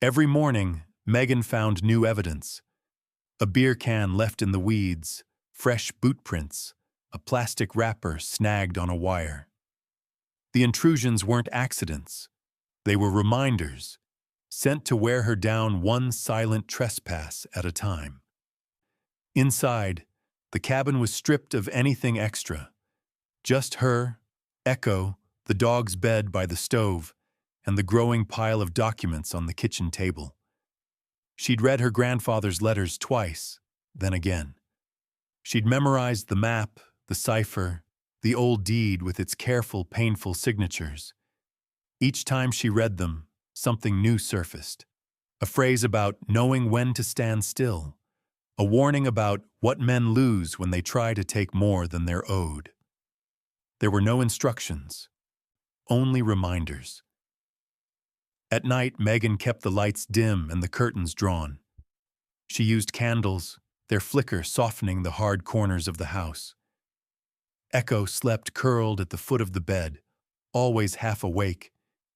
Every morning, Megan found new evidence. A beer can left in the weeds, fresh boot prints, a plastic wrapper snagged on a wire. The intrusions weren't accidents. They were reminders, sent to wear her down one silent trespass at a time. Inside, the cabin was stripped of anything extra. Just her, Echo, the dog's bed by the stove, and the growing pile of documents on the kitchen table. She'd read her grandfather's letters twice, then again. She'd memorized the map, the cipher, the old deed with its careful, painful signatures. Each time she read them, something new surfaced. A phrase about knowing when to stand still. A warning about what men lose when they try to take more than they're owed. There were no instructions, only reminders. At night, Megan kept the lights dim and the curtains drawn. She used candles, their flicker softening the hard corners of the house. Echo slept curled at the foot of the bed, always half awake,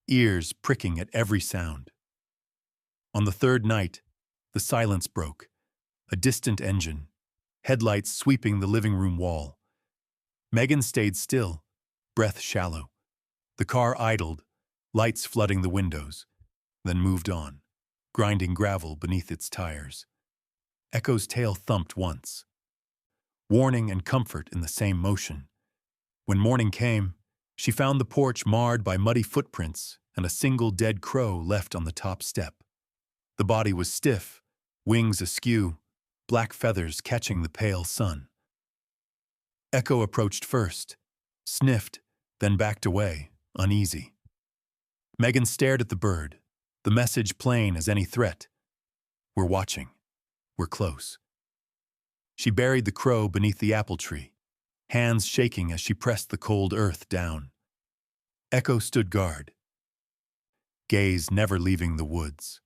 ears pricking at every sound. On the third night, the silence broke. A distant engine, headlights sweeping the living room wall. Megan stayed still, breath shallow. The car idled, lights flooding the windows, then moved on, grinding gravel beneath its tires. Echo's tail thumped once. Warning and comfort in the same motion. When morning came, she found the porch marred by muddy footprints and a single dead crow left on the top step. The body was stiff, wings askew, black feathers catching the pale sun. Echo approached first, sniffed, then backed away, uneasy. Megan stared at the bird, the message plain as any threat. We're watching. We're close. She buried the crow beneath the apple tree, hands shaking as she pressed the cold earth down. Echo stood guard, gaze never leaving the woods.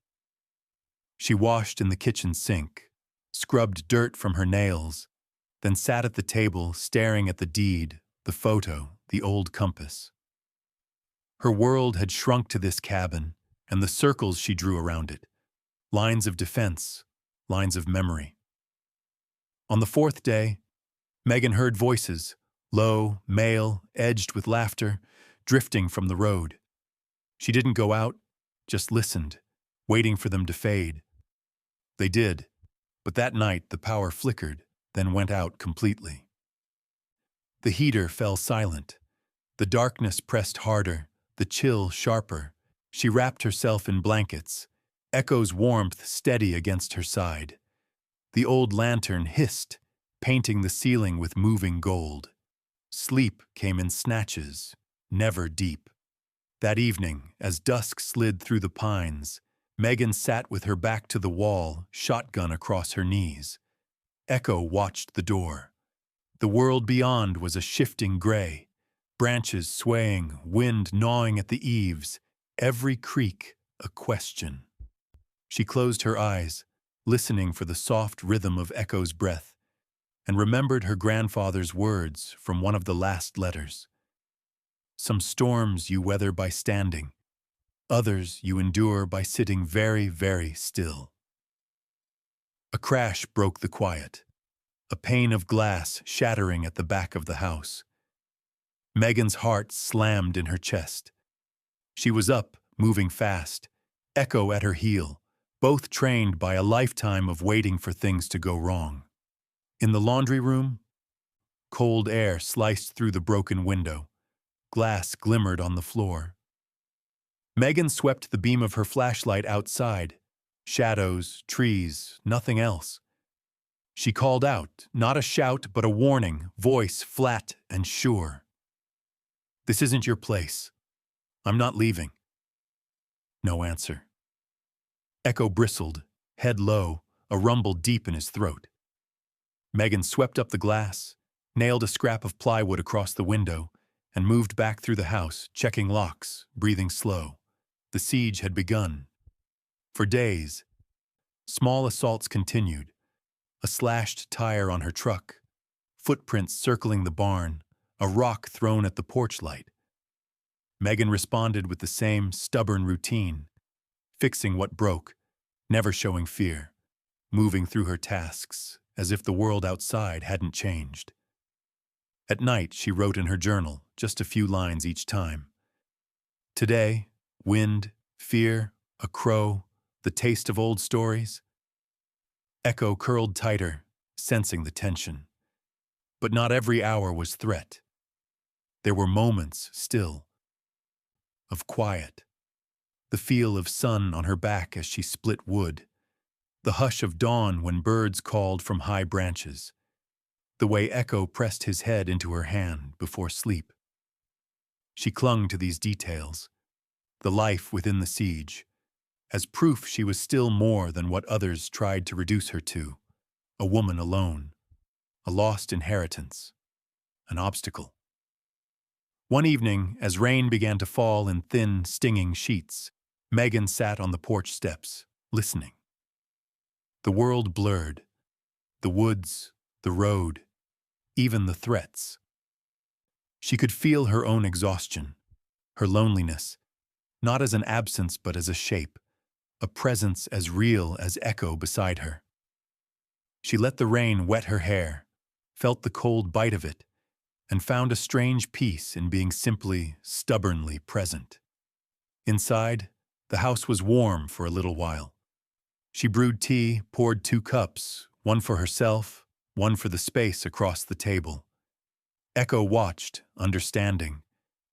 She washed in the kitchen sink, scrubbed dirt from her nails, then sat at the table staring at the deed, the photo, the old compass. Her world had shrunk to this cabin and the circles she drew around it, lines of defense, lines of memory. On the fourth day, Megan heard voices, low, male, edged with laughter, drifting from the road. She didn't go out, just listened, waiting for them to fade. They did. But that night the power flickered, then went out completely. The heater fell silent. The darkness pressed harder, the chill sharper. She wrapped herself in blankets, Echo's warmth steady against her side. The old lantern hissed, painting the ceiling with moving gold. Sleep came in snatches, never deep. That evening, as dusk slid through the pines, Megan sat with her back to the wall, shotgun across her knees. Echo watched the door. The world beyond was a shifting gray, branches swaying, wind gnawing at the eaves, every creak a question. She closed her eyes, listening for the soft rhythm of Echo's breath, and remembered her grandfather's words from one of the last letters. Some storms you weather by standing, others you endure by sitting very, very still. A crash broke the quiet, a pane of glass shattering at the back of the house. Megan's heart slammed in her chest. She was up, moving fast. Echo at her heel, both trained by a lifetime of waiting for things to go wrong. In the laundry room, cold air sliced through the broken window. Glass glimmered on the floor. Megan swept the beam of her flashlight outside. Shadows, trees, nothing else. She called out, not a shout but a warning, voice flat and sure. "This isn't your place. I'm not leaving." No answer. Echo bristled, head low, a rumble deep in his throat. Megan swept up the glass, nailed a scrap of plywood across the window, and moved back through the house, checking locks, breathing slow. The siege had begun. For days, small assaults continued. A slashed tire on her truck, footprints circling the barn, a rock thrown at the porch light. Megan responded with the same stubborn routine, fixing what broke, never showing fear, moving through her tasks as if the world outside hadn't changed. At night, she wrote in her journal, just a few lines each time. Today, wind, fear, a crow, the taste of old stories. Echo curled tighter, sensing the tension. But not every hour was threat. There were moments, still, of quiet. The feel of sun on her back as she split wood. The hush of dawn when birds called from high branches. The way Echo pressed his head into her hand before sleep. She clung to these details, the life within the siege, as proof she was still more than what others tried to reduce her to, a woman alone, a lost inheritance, an obstacle. One evening, as rain began to fall in thin, stinging sheets, Megan sat on the porch steps, listening. The world blurred, the woods, the road, even the threats. She could feel her own exhaustion, her loneliness, not as an absence but as a shape, a presence as real as Echo beside her. She let the rain wet her hair, felt the cold bite of it, and found a strange peace in being simply, stubbornly present. Inside, the house was warm for a little while. She brewed tea, poured 2 cups, one for herself, one for the space across the table. Echo watched, understanding.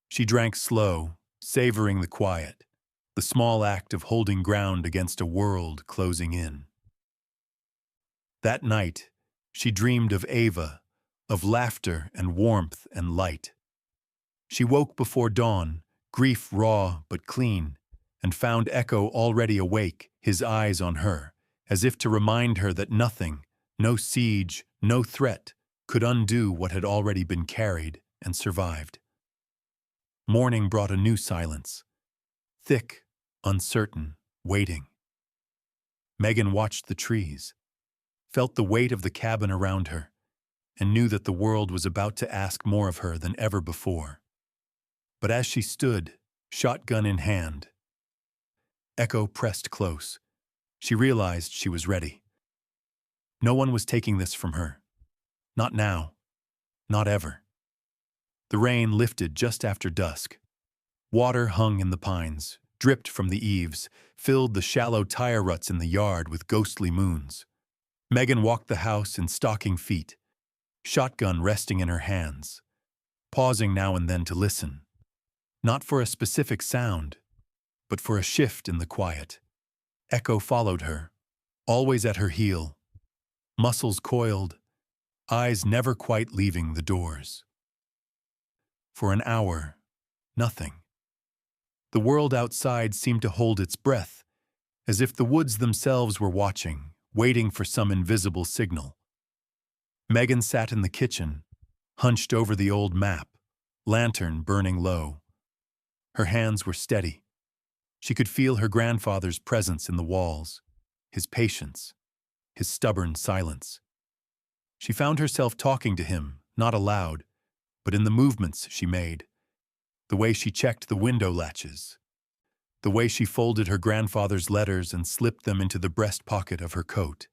She drank slow, savoring the quiet, the small act of holding ground against a world closing in. That night, she dreamed of Ava, of laughter and warmth and light. She woke before dawn, grief raw but clean, and found Echo already awake, his eyes on her, as if to remind her that nothing, no siege, no threat, could undo what had already been carried and survived. Morning brought a new silence, thick, uncertain, waiting. Megan watched the trees, felt the weight of the cabin around her, and knew that the world was about to ask more of her than ever before. But as she stood, shotgun in hand, Echo pressed close. She realized she was ready. No one was taking this from her. Not now. Not ever. The rain lifted just after dusk. Water hung in the pines, dripped from the eaves, filled the shallow tire ruts in the yard with ghostly moons. Megan walked the house in stocking feet, shotgun resting in her hands, pausing now and then to listen, not for a specific sound, but for a shift in the quiet. Echo followed her, always at her heel, muscles coiled, eyes never quite leaving the doors. For an hour, nothing. The world outside seemed to hold its breath, as if the woods themselves were watching, waiting for some invisible signal. Megan sat in the kitchen, hunched over the old map, lantern burning low. Her hands were steady. She could feel her grandfather's presence in the walls, his patience, his stubborn silence. She found herself talking to him, not aloud, but in the movements she made, the way she checked the window latches, the way she folded her grandfather's letters and slipped them into the breast pocket of her coat,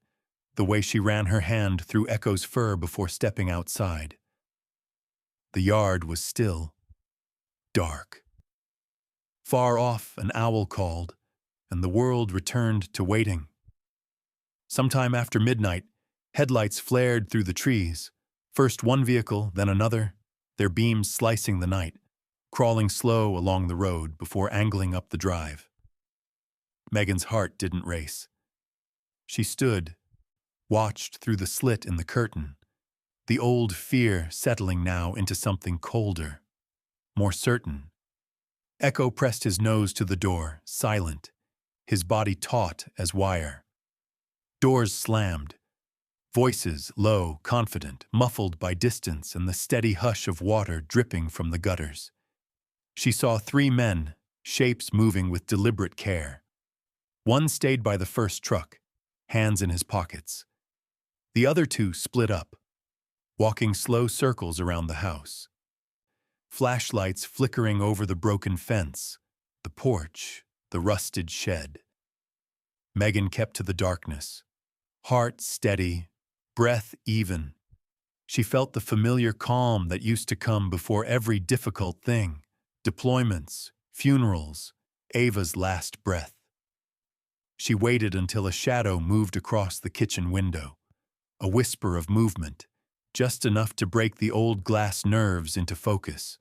the way she ran her hand through Echo's fur before stepping outside. The yard was still, dark. Far off, an owl called, and the world returned to waiting. Sometime after midnight, headlights flared through the trees, first one vehicle, then another, their beams slicing the night, crawling slow along the road before angling up the drive. Megan's heart didn't race. She stood, watched through the slit in the curtain, the old fear settling now into something colder, more certain. Echo pressed his nose to the door, silent, his body taut as wire. Doors slammed, voices low, confident, muffled by distance and the steady hush of water dripping from the gutters. She saw 3 men, shapes moving with deliberate care. One stayed by the first truck, hands in his pockets. The other 2 split up, walking slow circles around the house. Flashlights flickering over the broken fence, the porch, the rusted shed. Megan kept to the darkness, heart steady, breath even. She felt the familiar calm that used to come before every difficult thing, deployments, funerals, Ava's last breath. She waited until a shadow moved across the kitchen window, a whisper of movement, just enough to break the old glass nerves into focus.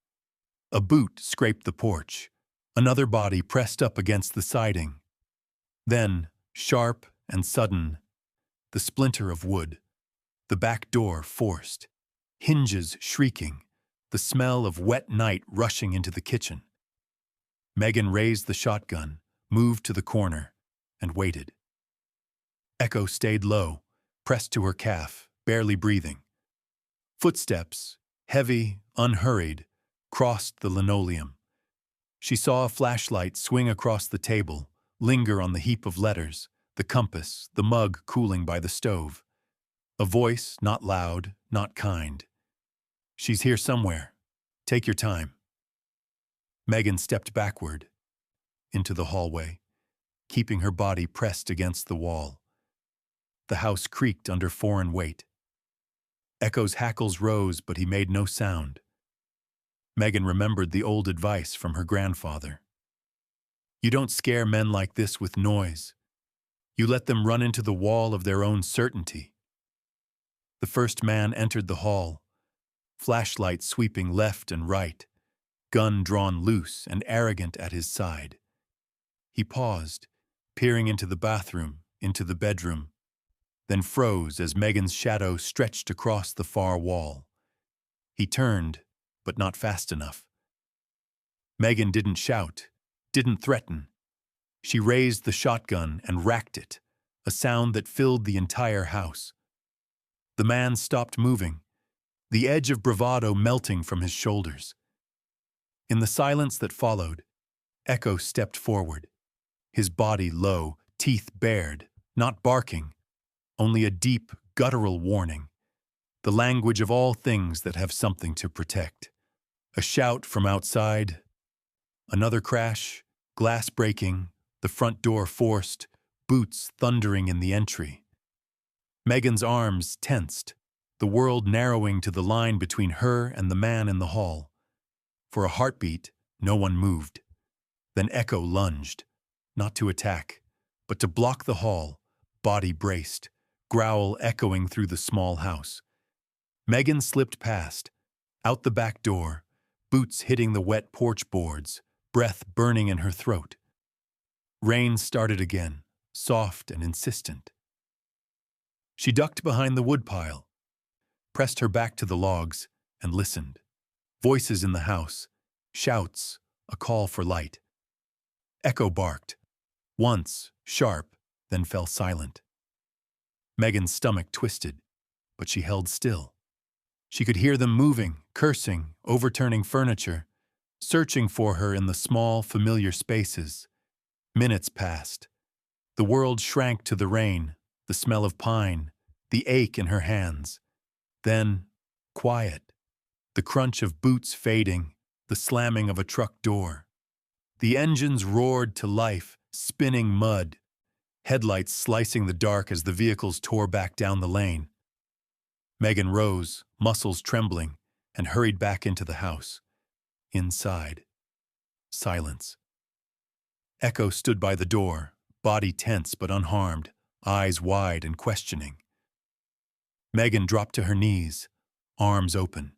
A boot scraped the porch, another body pressed up against the siding. Then, sharp and sudden, the splinter of wood, the back door forced, hinges shrieking, the smell of wet night rushing into the kitchen. Megan raised the shotgun, moved to the corner, and waited. Echo stayed low, pressed to her calf, barely breathing. Footsteps, heavy, unhurried, crossed the linoleum. She saw a flashlight swing across the table, linger on the heap of letters, the compass, the mug cooling by the stove. A voice, not loud, not kind. "She's here somewhere. Take your time." Megan stepped backward, into the hallway, keeping her body pressed against the wall. The house creaked under foreign weight. Echo's hackles rose, but he made no sound. Megan remembered the old advice from her grandfather. You don't scare men like this with noise. You let them run into the wall of their own certainty. The first man entered the hall, flashlight sweeping left and right, gun drawn loose and arrogant at his side. He paused, peering into the bathroom, into the bedroom, then froze as Megan's shadow stretched across the far wall. He turned, but not fast enough. Megan didn't shout, didn't threaten. She raised the shotgun and racked it, a sound that filled the entire house. The man stopped moving, the edge of bravado melting from his shoulders. In the silence that followed, Echo stepped forward, his body low, teeth bared, not barking, only a deep, guttural warning, the language of all things that have something to protect. A shout from outside, another crash, glass breaking, the front door forced, boots thundering in the entry. Megan's arms tensed, the world narrowing to the line between her and the man in the hall. For a heartbeat, no one moved. Then Echo lunged, not to attack, but to block the hall, body braced, growl echoing through the small house. Megan slipped past, out the back door, boots hitting the wet porch boards, breath burning in her throat. Rain started again, soft and insistent. She ducked behind the woodpile, pressed her back to the logs, and listened. Voices in the house, shouts, a call for light. Echo barked, once sharp, then fell silent. Megan's stomach twisted, but she held still. She could hear them moving, cursing, overturning furniture, searching for her in the small, familiar spaces. Minutes passed. The world shrank to the rain, the smell of pine, the ache in her hands. Then, quiet. The crunch of boots fading, the slamming of a truck door. The engines roared to life, spinning mud, headlights slicing the dark as the vehicles tore back down the lane. Megan rose, muscles trembling, and hurried back into the house. Inside, silence. Echo stood by the door, body tense but unharmed, eyes wide and questioning. Megan dropped to her knees, arms open.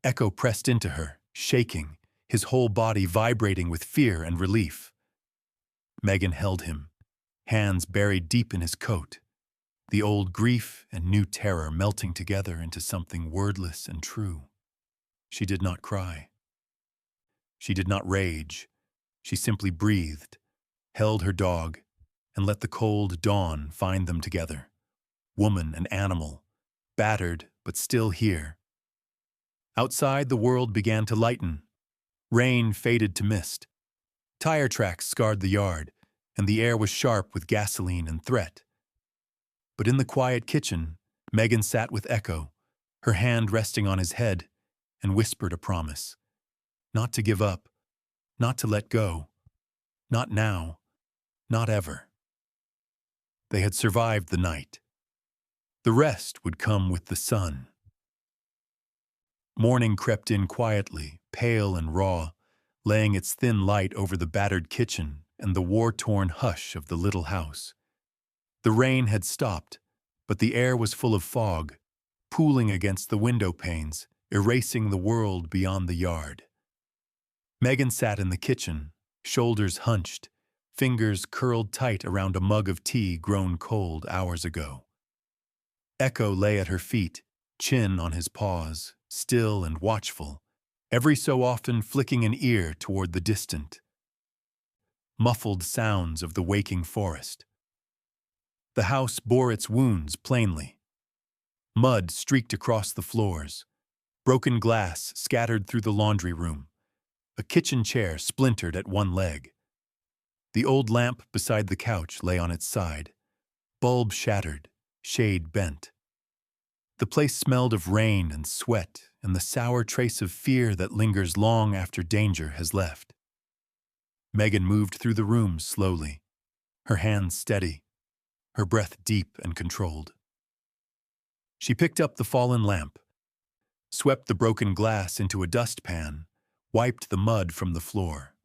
Echo pressed into her, shaking, his whole body vibrating with fear and relief. Megan held him, hands buried deep in his coat, the old grief and new terror melting together into something wordless and true. She did not cry. She did not rage. She simply breathed, held her dog, and let the cold dawn find them together, woman and animal, battered but still here. Outside, the world began to lighten. Rain faded to mist. Tire tracks scarred the yard, and the air was sharp with gasoline and threat. But in the quiet kitchen, Megan sat with Echo, her hand resting on his head, and whispered a promise. Not to give up, not to let go, not now, not ever. They had survived the night. The rest would come with the sun. Morning crept in quietly, pale and raw, laying its thin light over the battered kitchen and the war-torn hush of the little house. The rain had stopped, but the air was full of fog, pooling against the window panes, erasing the world beyond the yard. Megan sat in the kitchen, shoulders hunched, fingers curled tight around a mug of tea grown cold hours ago. Echo lay at her feet, chin on his paws, still and watchful, every so often flicking an ear toward the distant, muffled sounds of the waking forest. The house bore its wounds plainly. Mud streaked across the floors, broken glass scattered through the laundry room, a kitchen chair splintered at one leg. The old lamp beside the couch lay on its side, bulb shattered, shade bent. The place smelled of rain and sweat and the sour trace of fear that lingers long after danger has left. Megan moved through the room slowly, her hands steady, her breath deep and controlled. She picked up the fallen lamp, swept the broken glass into a dustpan, wiped the mud from the floor.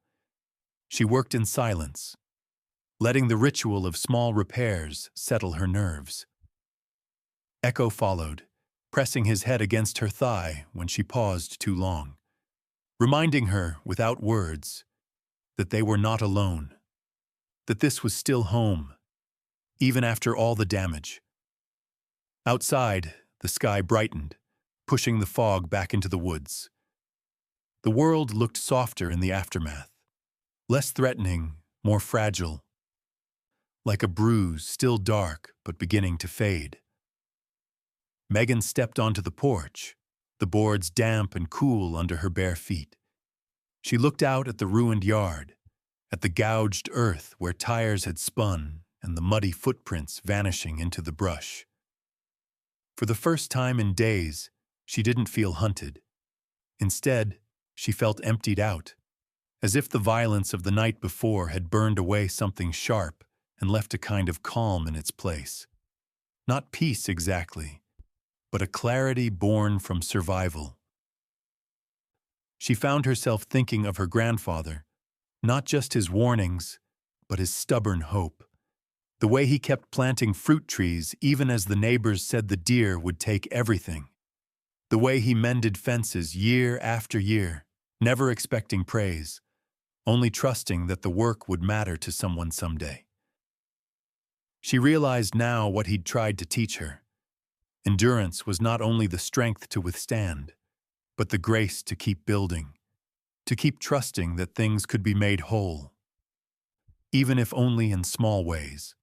She worked in silence, letting the ritual of small repairs settle her nerves. Echo followed, pressing his head against her thigh when she paused too long, reminding her, without words, that they were not alone, that this was still home, even after all the damage. Outside, the sky brightened, pushing the fog back into the woods. The world looked softer in the aftermath, less threatening, more fragile, like a bruise still dark but beginning to fade. Megan stepped onto the porch, the boards damp and cool under her bare feet. She looked out at the ruined yard, at the gouged earth where tires had spun and the muddy footprints vanishing into the brush. For the first time in days, she didn't feel hunted. Instead, she felt emptied out, as if the violence of the night before had burned away something sharp and left a kind of calm in its place. Not peace exactly, but a clarity born from survival. She found herself thinking of her grandfather, not just his warnings, but his stubborn hope. The way he kept planting fruit trees even as the neighbors said the deer would take everything. The way he mended fences year after year, never expecting praise, only trusting that the work would matter to someone someday. She realized now what he'd tried to teach her. Endurance was not only the strength to withstand, but the grace to keep building, to keep trusting that things could be made whole, even if only in small ways.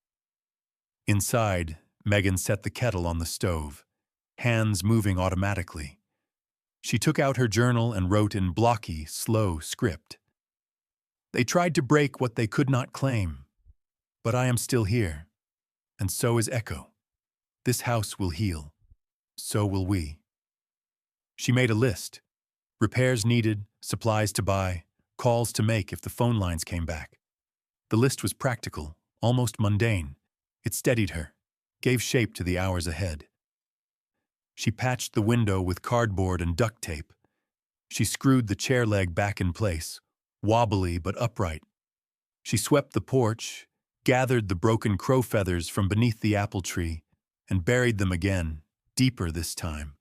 Inside, Megan set the kettle on the stove, hands moving automatically. She took out her journal and wrote in blocky, slow script. They tried to break what they could not claim, but I am still here, and so is Echo. This house will heal. So will we. She made a list. Repairs needed, supplies to buy, calls to make if the phone lines came back. The list was practical, almost mundane. It steadied her, gave shape to the hours ahead. She patched the window with cardboard and duct tape. She screwed the chair leg back in place, wobbly but upright. She swept the porch, gathered the broken crow feathers from beneath the apple tree, and buried them again, deeper this time,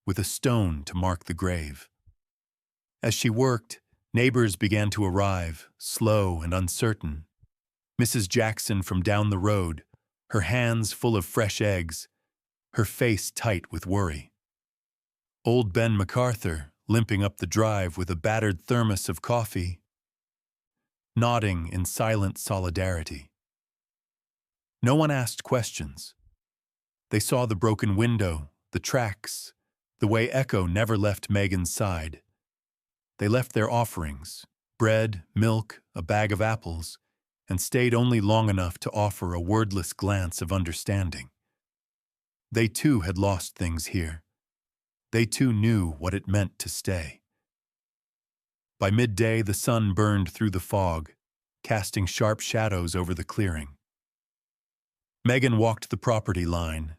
with a stone to mark the grave. As she worked, neighbors began to arrive, slow and uncertain. Mrs. Jackson from down the road, her hands full of fresh eggs, her face tight with worry. Old Ben MacArthur, limping up the drive with a battered thermos of coffee, nodding in silent solidarity. No one asked questions. They saw the broken window, the tracks, the way Echo never left Megan's side. They left their offerings, bread, milk, a bag of apples, and stayed only long enough to offer a wordless glance of understanding. They too had lost things here. They too knew what it meant to stay. By midday, the sun burned through the fog, casting sharp shadows over the clearing. Megan walked the property line,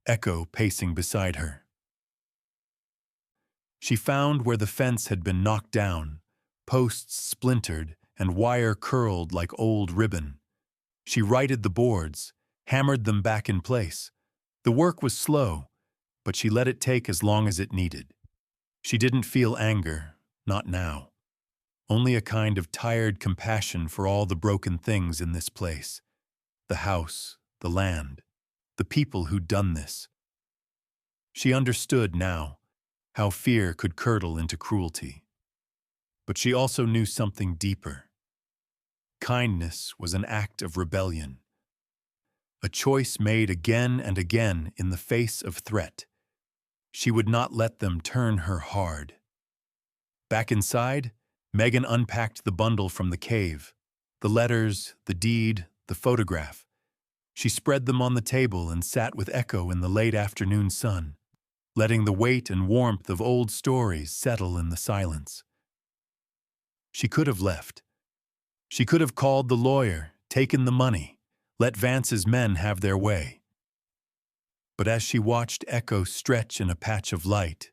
Echo pacing beside her. She found where the fence had been knocked down, posts splintered and wire curled like old ribbon. She righted the boards, hammered them back in place. The work was slow, but she let it take as long as it needed. She didn't feel anger, not now. Only a kind of tired compassion for all the broken things in this place. The house, the land, the people who'd done this. She understood now how fear could curdle into cruelty. But she also knew something deeper. Kindness was an act of rebellion, a choice made again and again in the face of threat. She would not let them turn her hard. Back inside, Megan unpacked the bundle from the cave, the letters, the deed, the photograph. She spread them on the table and sat with Echo in the late afternoon sun, letting the weight and warmth of old stories settle in the silence. She could have left. She could have called the lawyer, taken the money, let Vance's men have their way. But as she watched Echo stretch in a patch of light,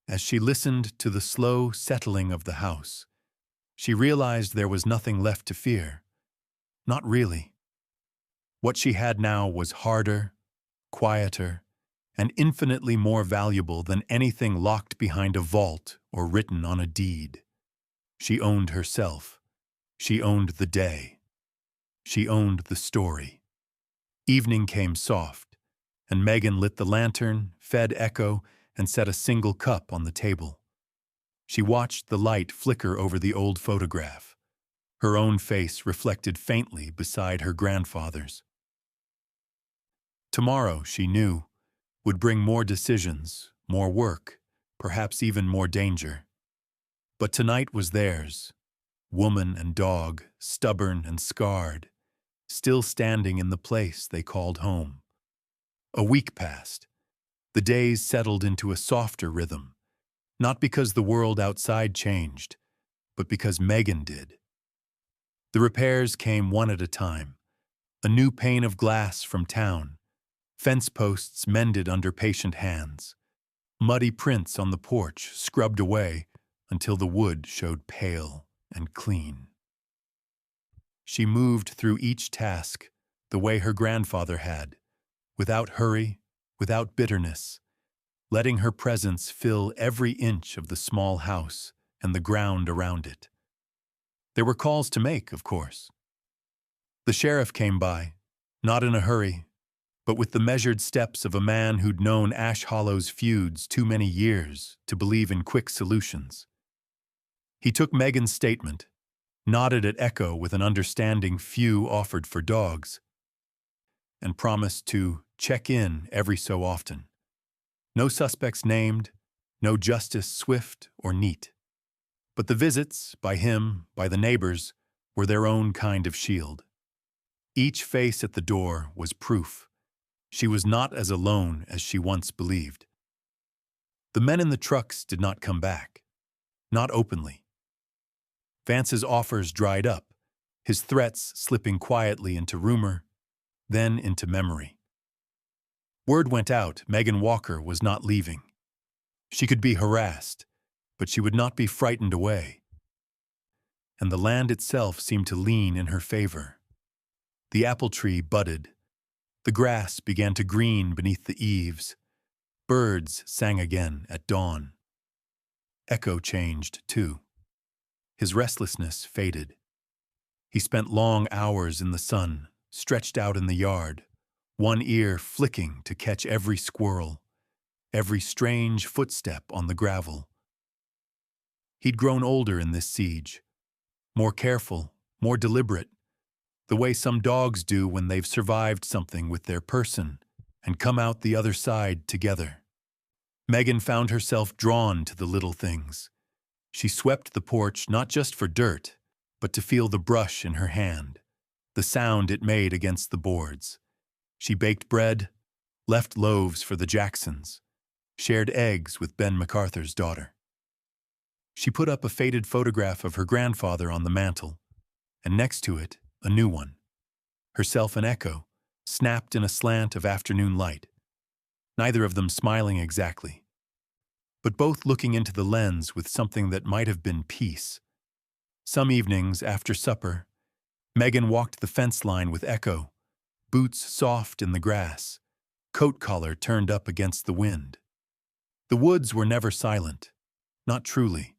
as she listened to the slow settling of the house, she realized there was nothing left to fear. Not really. What she had now was harder, quieter, and infinitely more valuable than anything locked behind a vault or written on a deed. She owned herself. She owned the day. She owned the story. Evening came soft, and Megan lit the lantern, fed Echo, and set a single cup on the table. She watched the light flicker over the old photograph, her own face reflected faintly beside her grandfather's. Tomorrow, she knew, would bring more decisions, more work, perhaps even more danger. But tonight was theirs, woman and dog, stubborn and scarred, still standing in the place they called home. A week passed. The days settled into a softer rhythm, not because the world outside changed, but because Megan did. The repairs came one at a time. A new pane of glass from town, fence posts mended under patient hands, muddy prints on the porch scrubbed away until the wood showed pale and clean. She moved through each task the way her grandfather had, without hurry, without bitterness, letting her presence fill every inch of the small house and the ground around it. There were calls to make, of course. The sheriff came by, not in a hurry, but with the measured steps of a man who'd known Ash Hollow's feuds too many years to believe in quick solutions. He took Megan's statement, nodded at Echo with an understanding few offered for dogs, and promised to check in every so often. No suspects named, no justice swift or neat. But the visits, by him, by the neighbors, were their own kind of shield. Each face at the door was proof. She was not as alone as she once believed. The men in the trucks did not come back. Not openly. Vance's offers dried up, his threats slipping quietly into rumor, then into memory. Word went out Megan Walker was not leaving. She could be harassed, but she would not be frightened away. And the land itself seemed to lean in her favor. The apple tree budded. The grass began to green beneath the eaves. Birds sang again at dawn. Echo changed, too. His restlessness faded. He spent long hours in the sun, stretched out in the yard, one ear flicking to catch every squirrel, every strange footstep on the gravel. He'd grown older in this siege, more careful, more deliberate, the way some dogs do when they've survived something with their person and come out the other side together. Megan found herself drawn to the little things. She swept the porch not just for dirt, but to feel the brush in her hand, the sound it made against the boards. She baked bread, left loaves for the Jacksons, shared eggs with Ben MacArthur's daughter. She put up a faded photograph of her grandfather on the mantel, and next to it, a new one. Herself and Echo, snapped in a slant of afternoon light. Neither of them smiling exactly, but both looking into the lens with something that might have been peace. Some evenings, after supper, Megan walked the fence line with Echo, boots soft in the grass, coat collar turned up against the wind. The woods were never silent, not truly.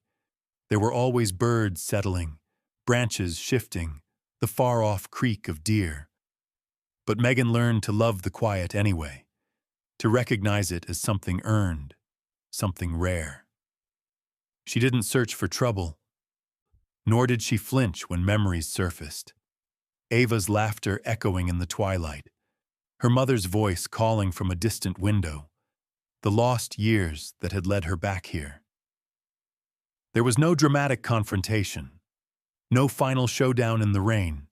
There were always birds settling, branches shifting, the far-off creak of deer. But Megan learned to love the quiet anyway, to recognize it as something earned, something rare. She didn't search for trouble, nor did she flinch when memories surfaced. Ava's laughter echoing in the twilight, her mother's voice calling from a distant window, the lost years that had led her back here. There was no dramatic confrontation, no final showdown in the rain.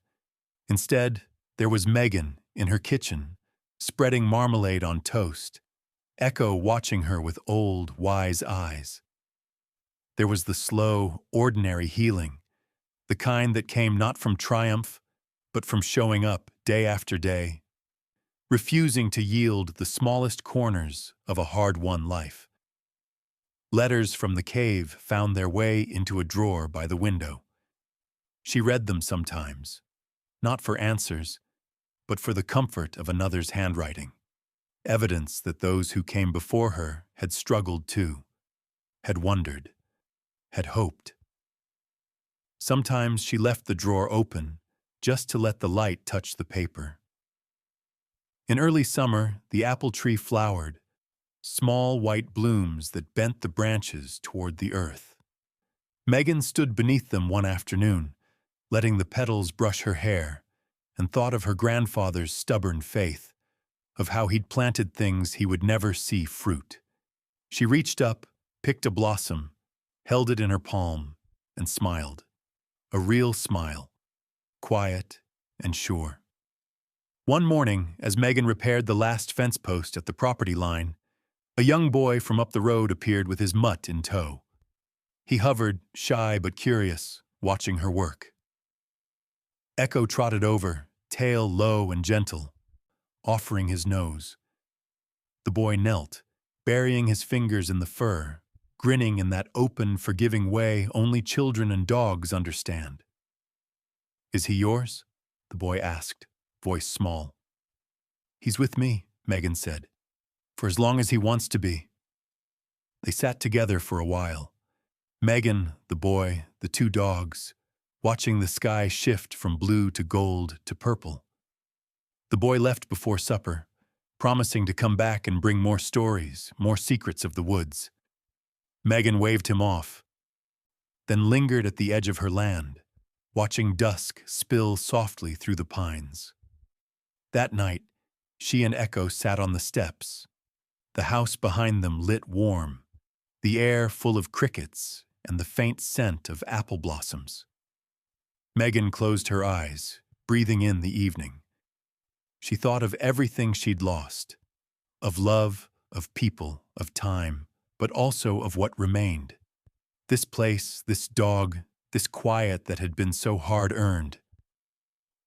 Instead, there was Megan in her kitchen, spreading marmalade on toast, Echo watching her with old, wise eyes. There was the slow, ordinary healing, the kind that came not from triumph, but from showing up day after day, refusing to yield the smallest corners of a hard-won life. Letters from the cave found their way into a drawer by the window. She read them sometimes, not for answers, but for the comfort of another's handwriting, evidence that those who came before her had struggled too, had wondered, had hoped. Sometimes she left the drawer open just to let the light touch the paper. In early summer, the apple tree flowered, small white blooms that bent the branches toward the earth. Megan stood beneath them one afternoon, letting the petals brush her hair, and thought of her grandfather's stubborn faith, of how he'd planted things he would never see fruit. She reached up, picked a blossom, held it in her palm, and smiled. A real smile, quiet and sure. One morning, as Megan repaired the last fence post at the property line, a young boy from up the road appeared with his mutt in tow. He hovered, shy but curious, watching her work. Echo trotted over, tail low and gentle, offering his nose. The boy knelt, burying his fingers in the fur, grinning in that open, forgiving way only children and dogs understand. "Is he yours?" the boy asked, voice small. "He's with me," Megan said, "for as long as he wants to be." They sat together for a while. Megan, the boy, the two dogs, watching the sky shift from blue to gold to purple. The boy left before supper, promising to come back and bring more stories, more secrets of the woods. Megan waved him off, then lingered at the edge of her land, watching dusk spill softly through the pines. That night, she and Echo sat on the steps, the house behind them lit warm, the air full of crickets and the faint scent of apple blossoms. Megan closed her eyes, breathing in the evening. She thought of everything she'd lost, of love, of people, of time, but also of what remained. This place, this dog, this quiet that had been so hard-earned.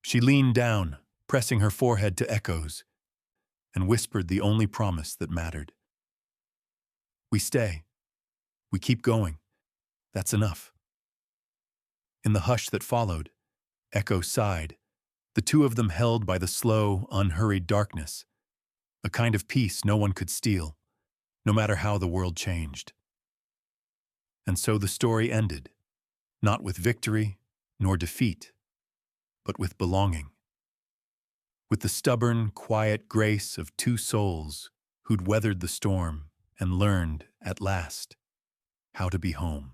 She leaned down, pressing her forehead to Echo's, and whispered the only promise that mattered. "We stay. We keep going. That's enough." In the hush that followed, Echo sighed, the two of them held by the slow, unhurried darkness, a kind of peace no one could steal, no matter how the world changed. And so the story ended, not with victory nor defeat, but with belonging. With the stubborn, quiet grace of two souls who'd weathered the storm and learned, at last, how to be home.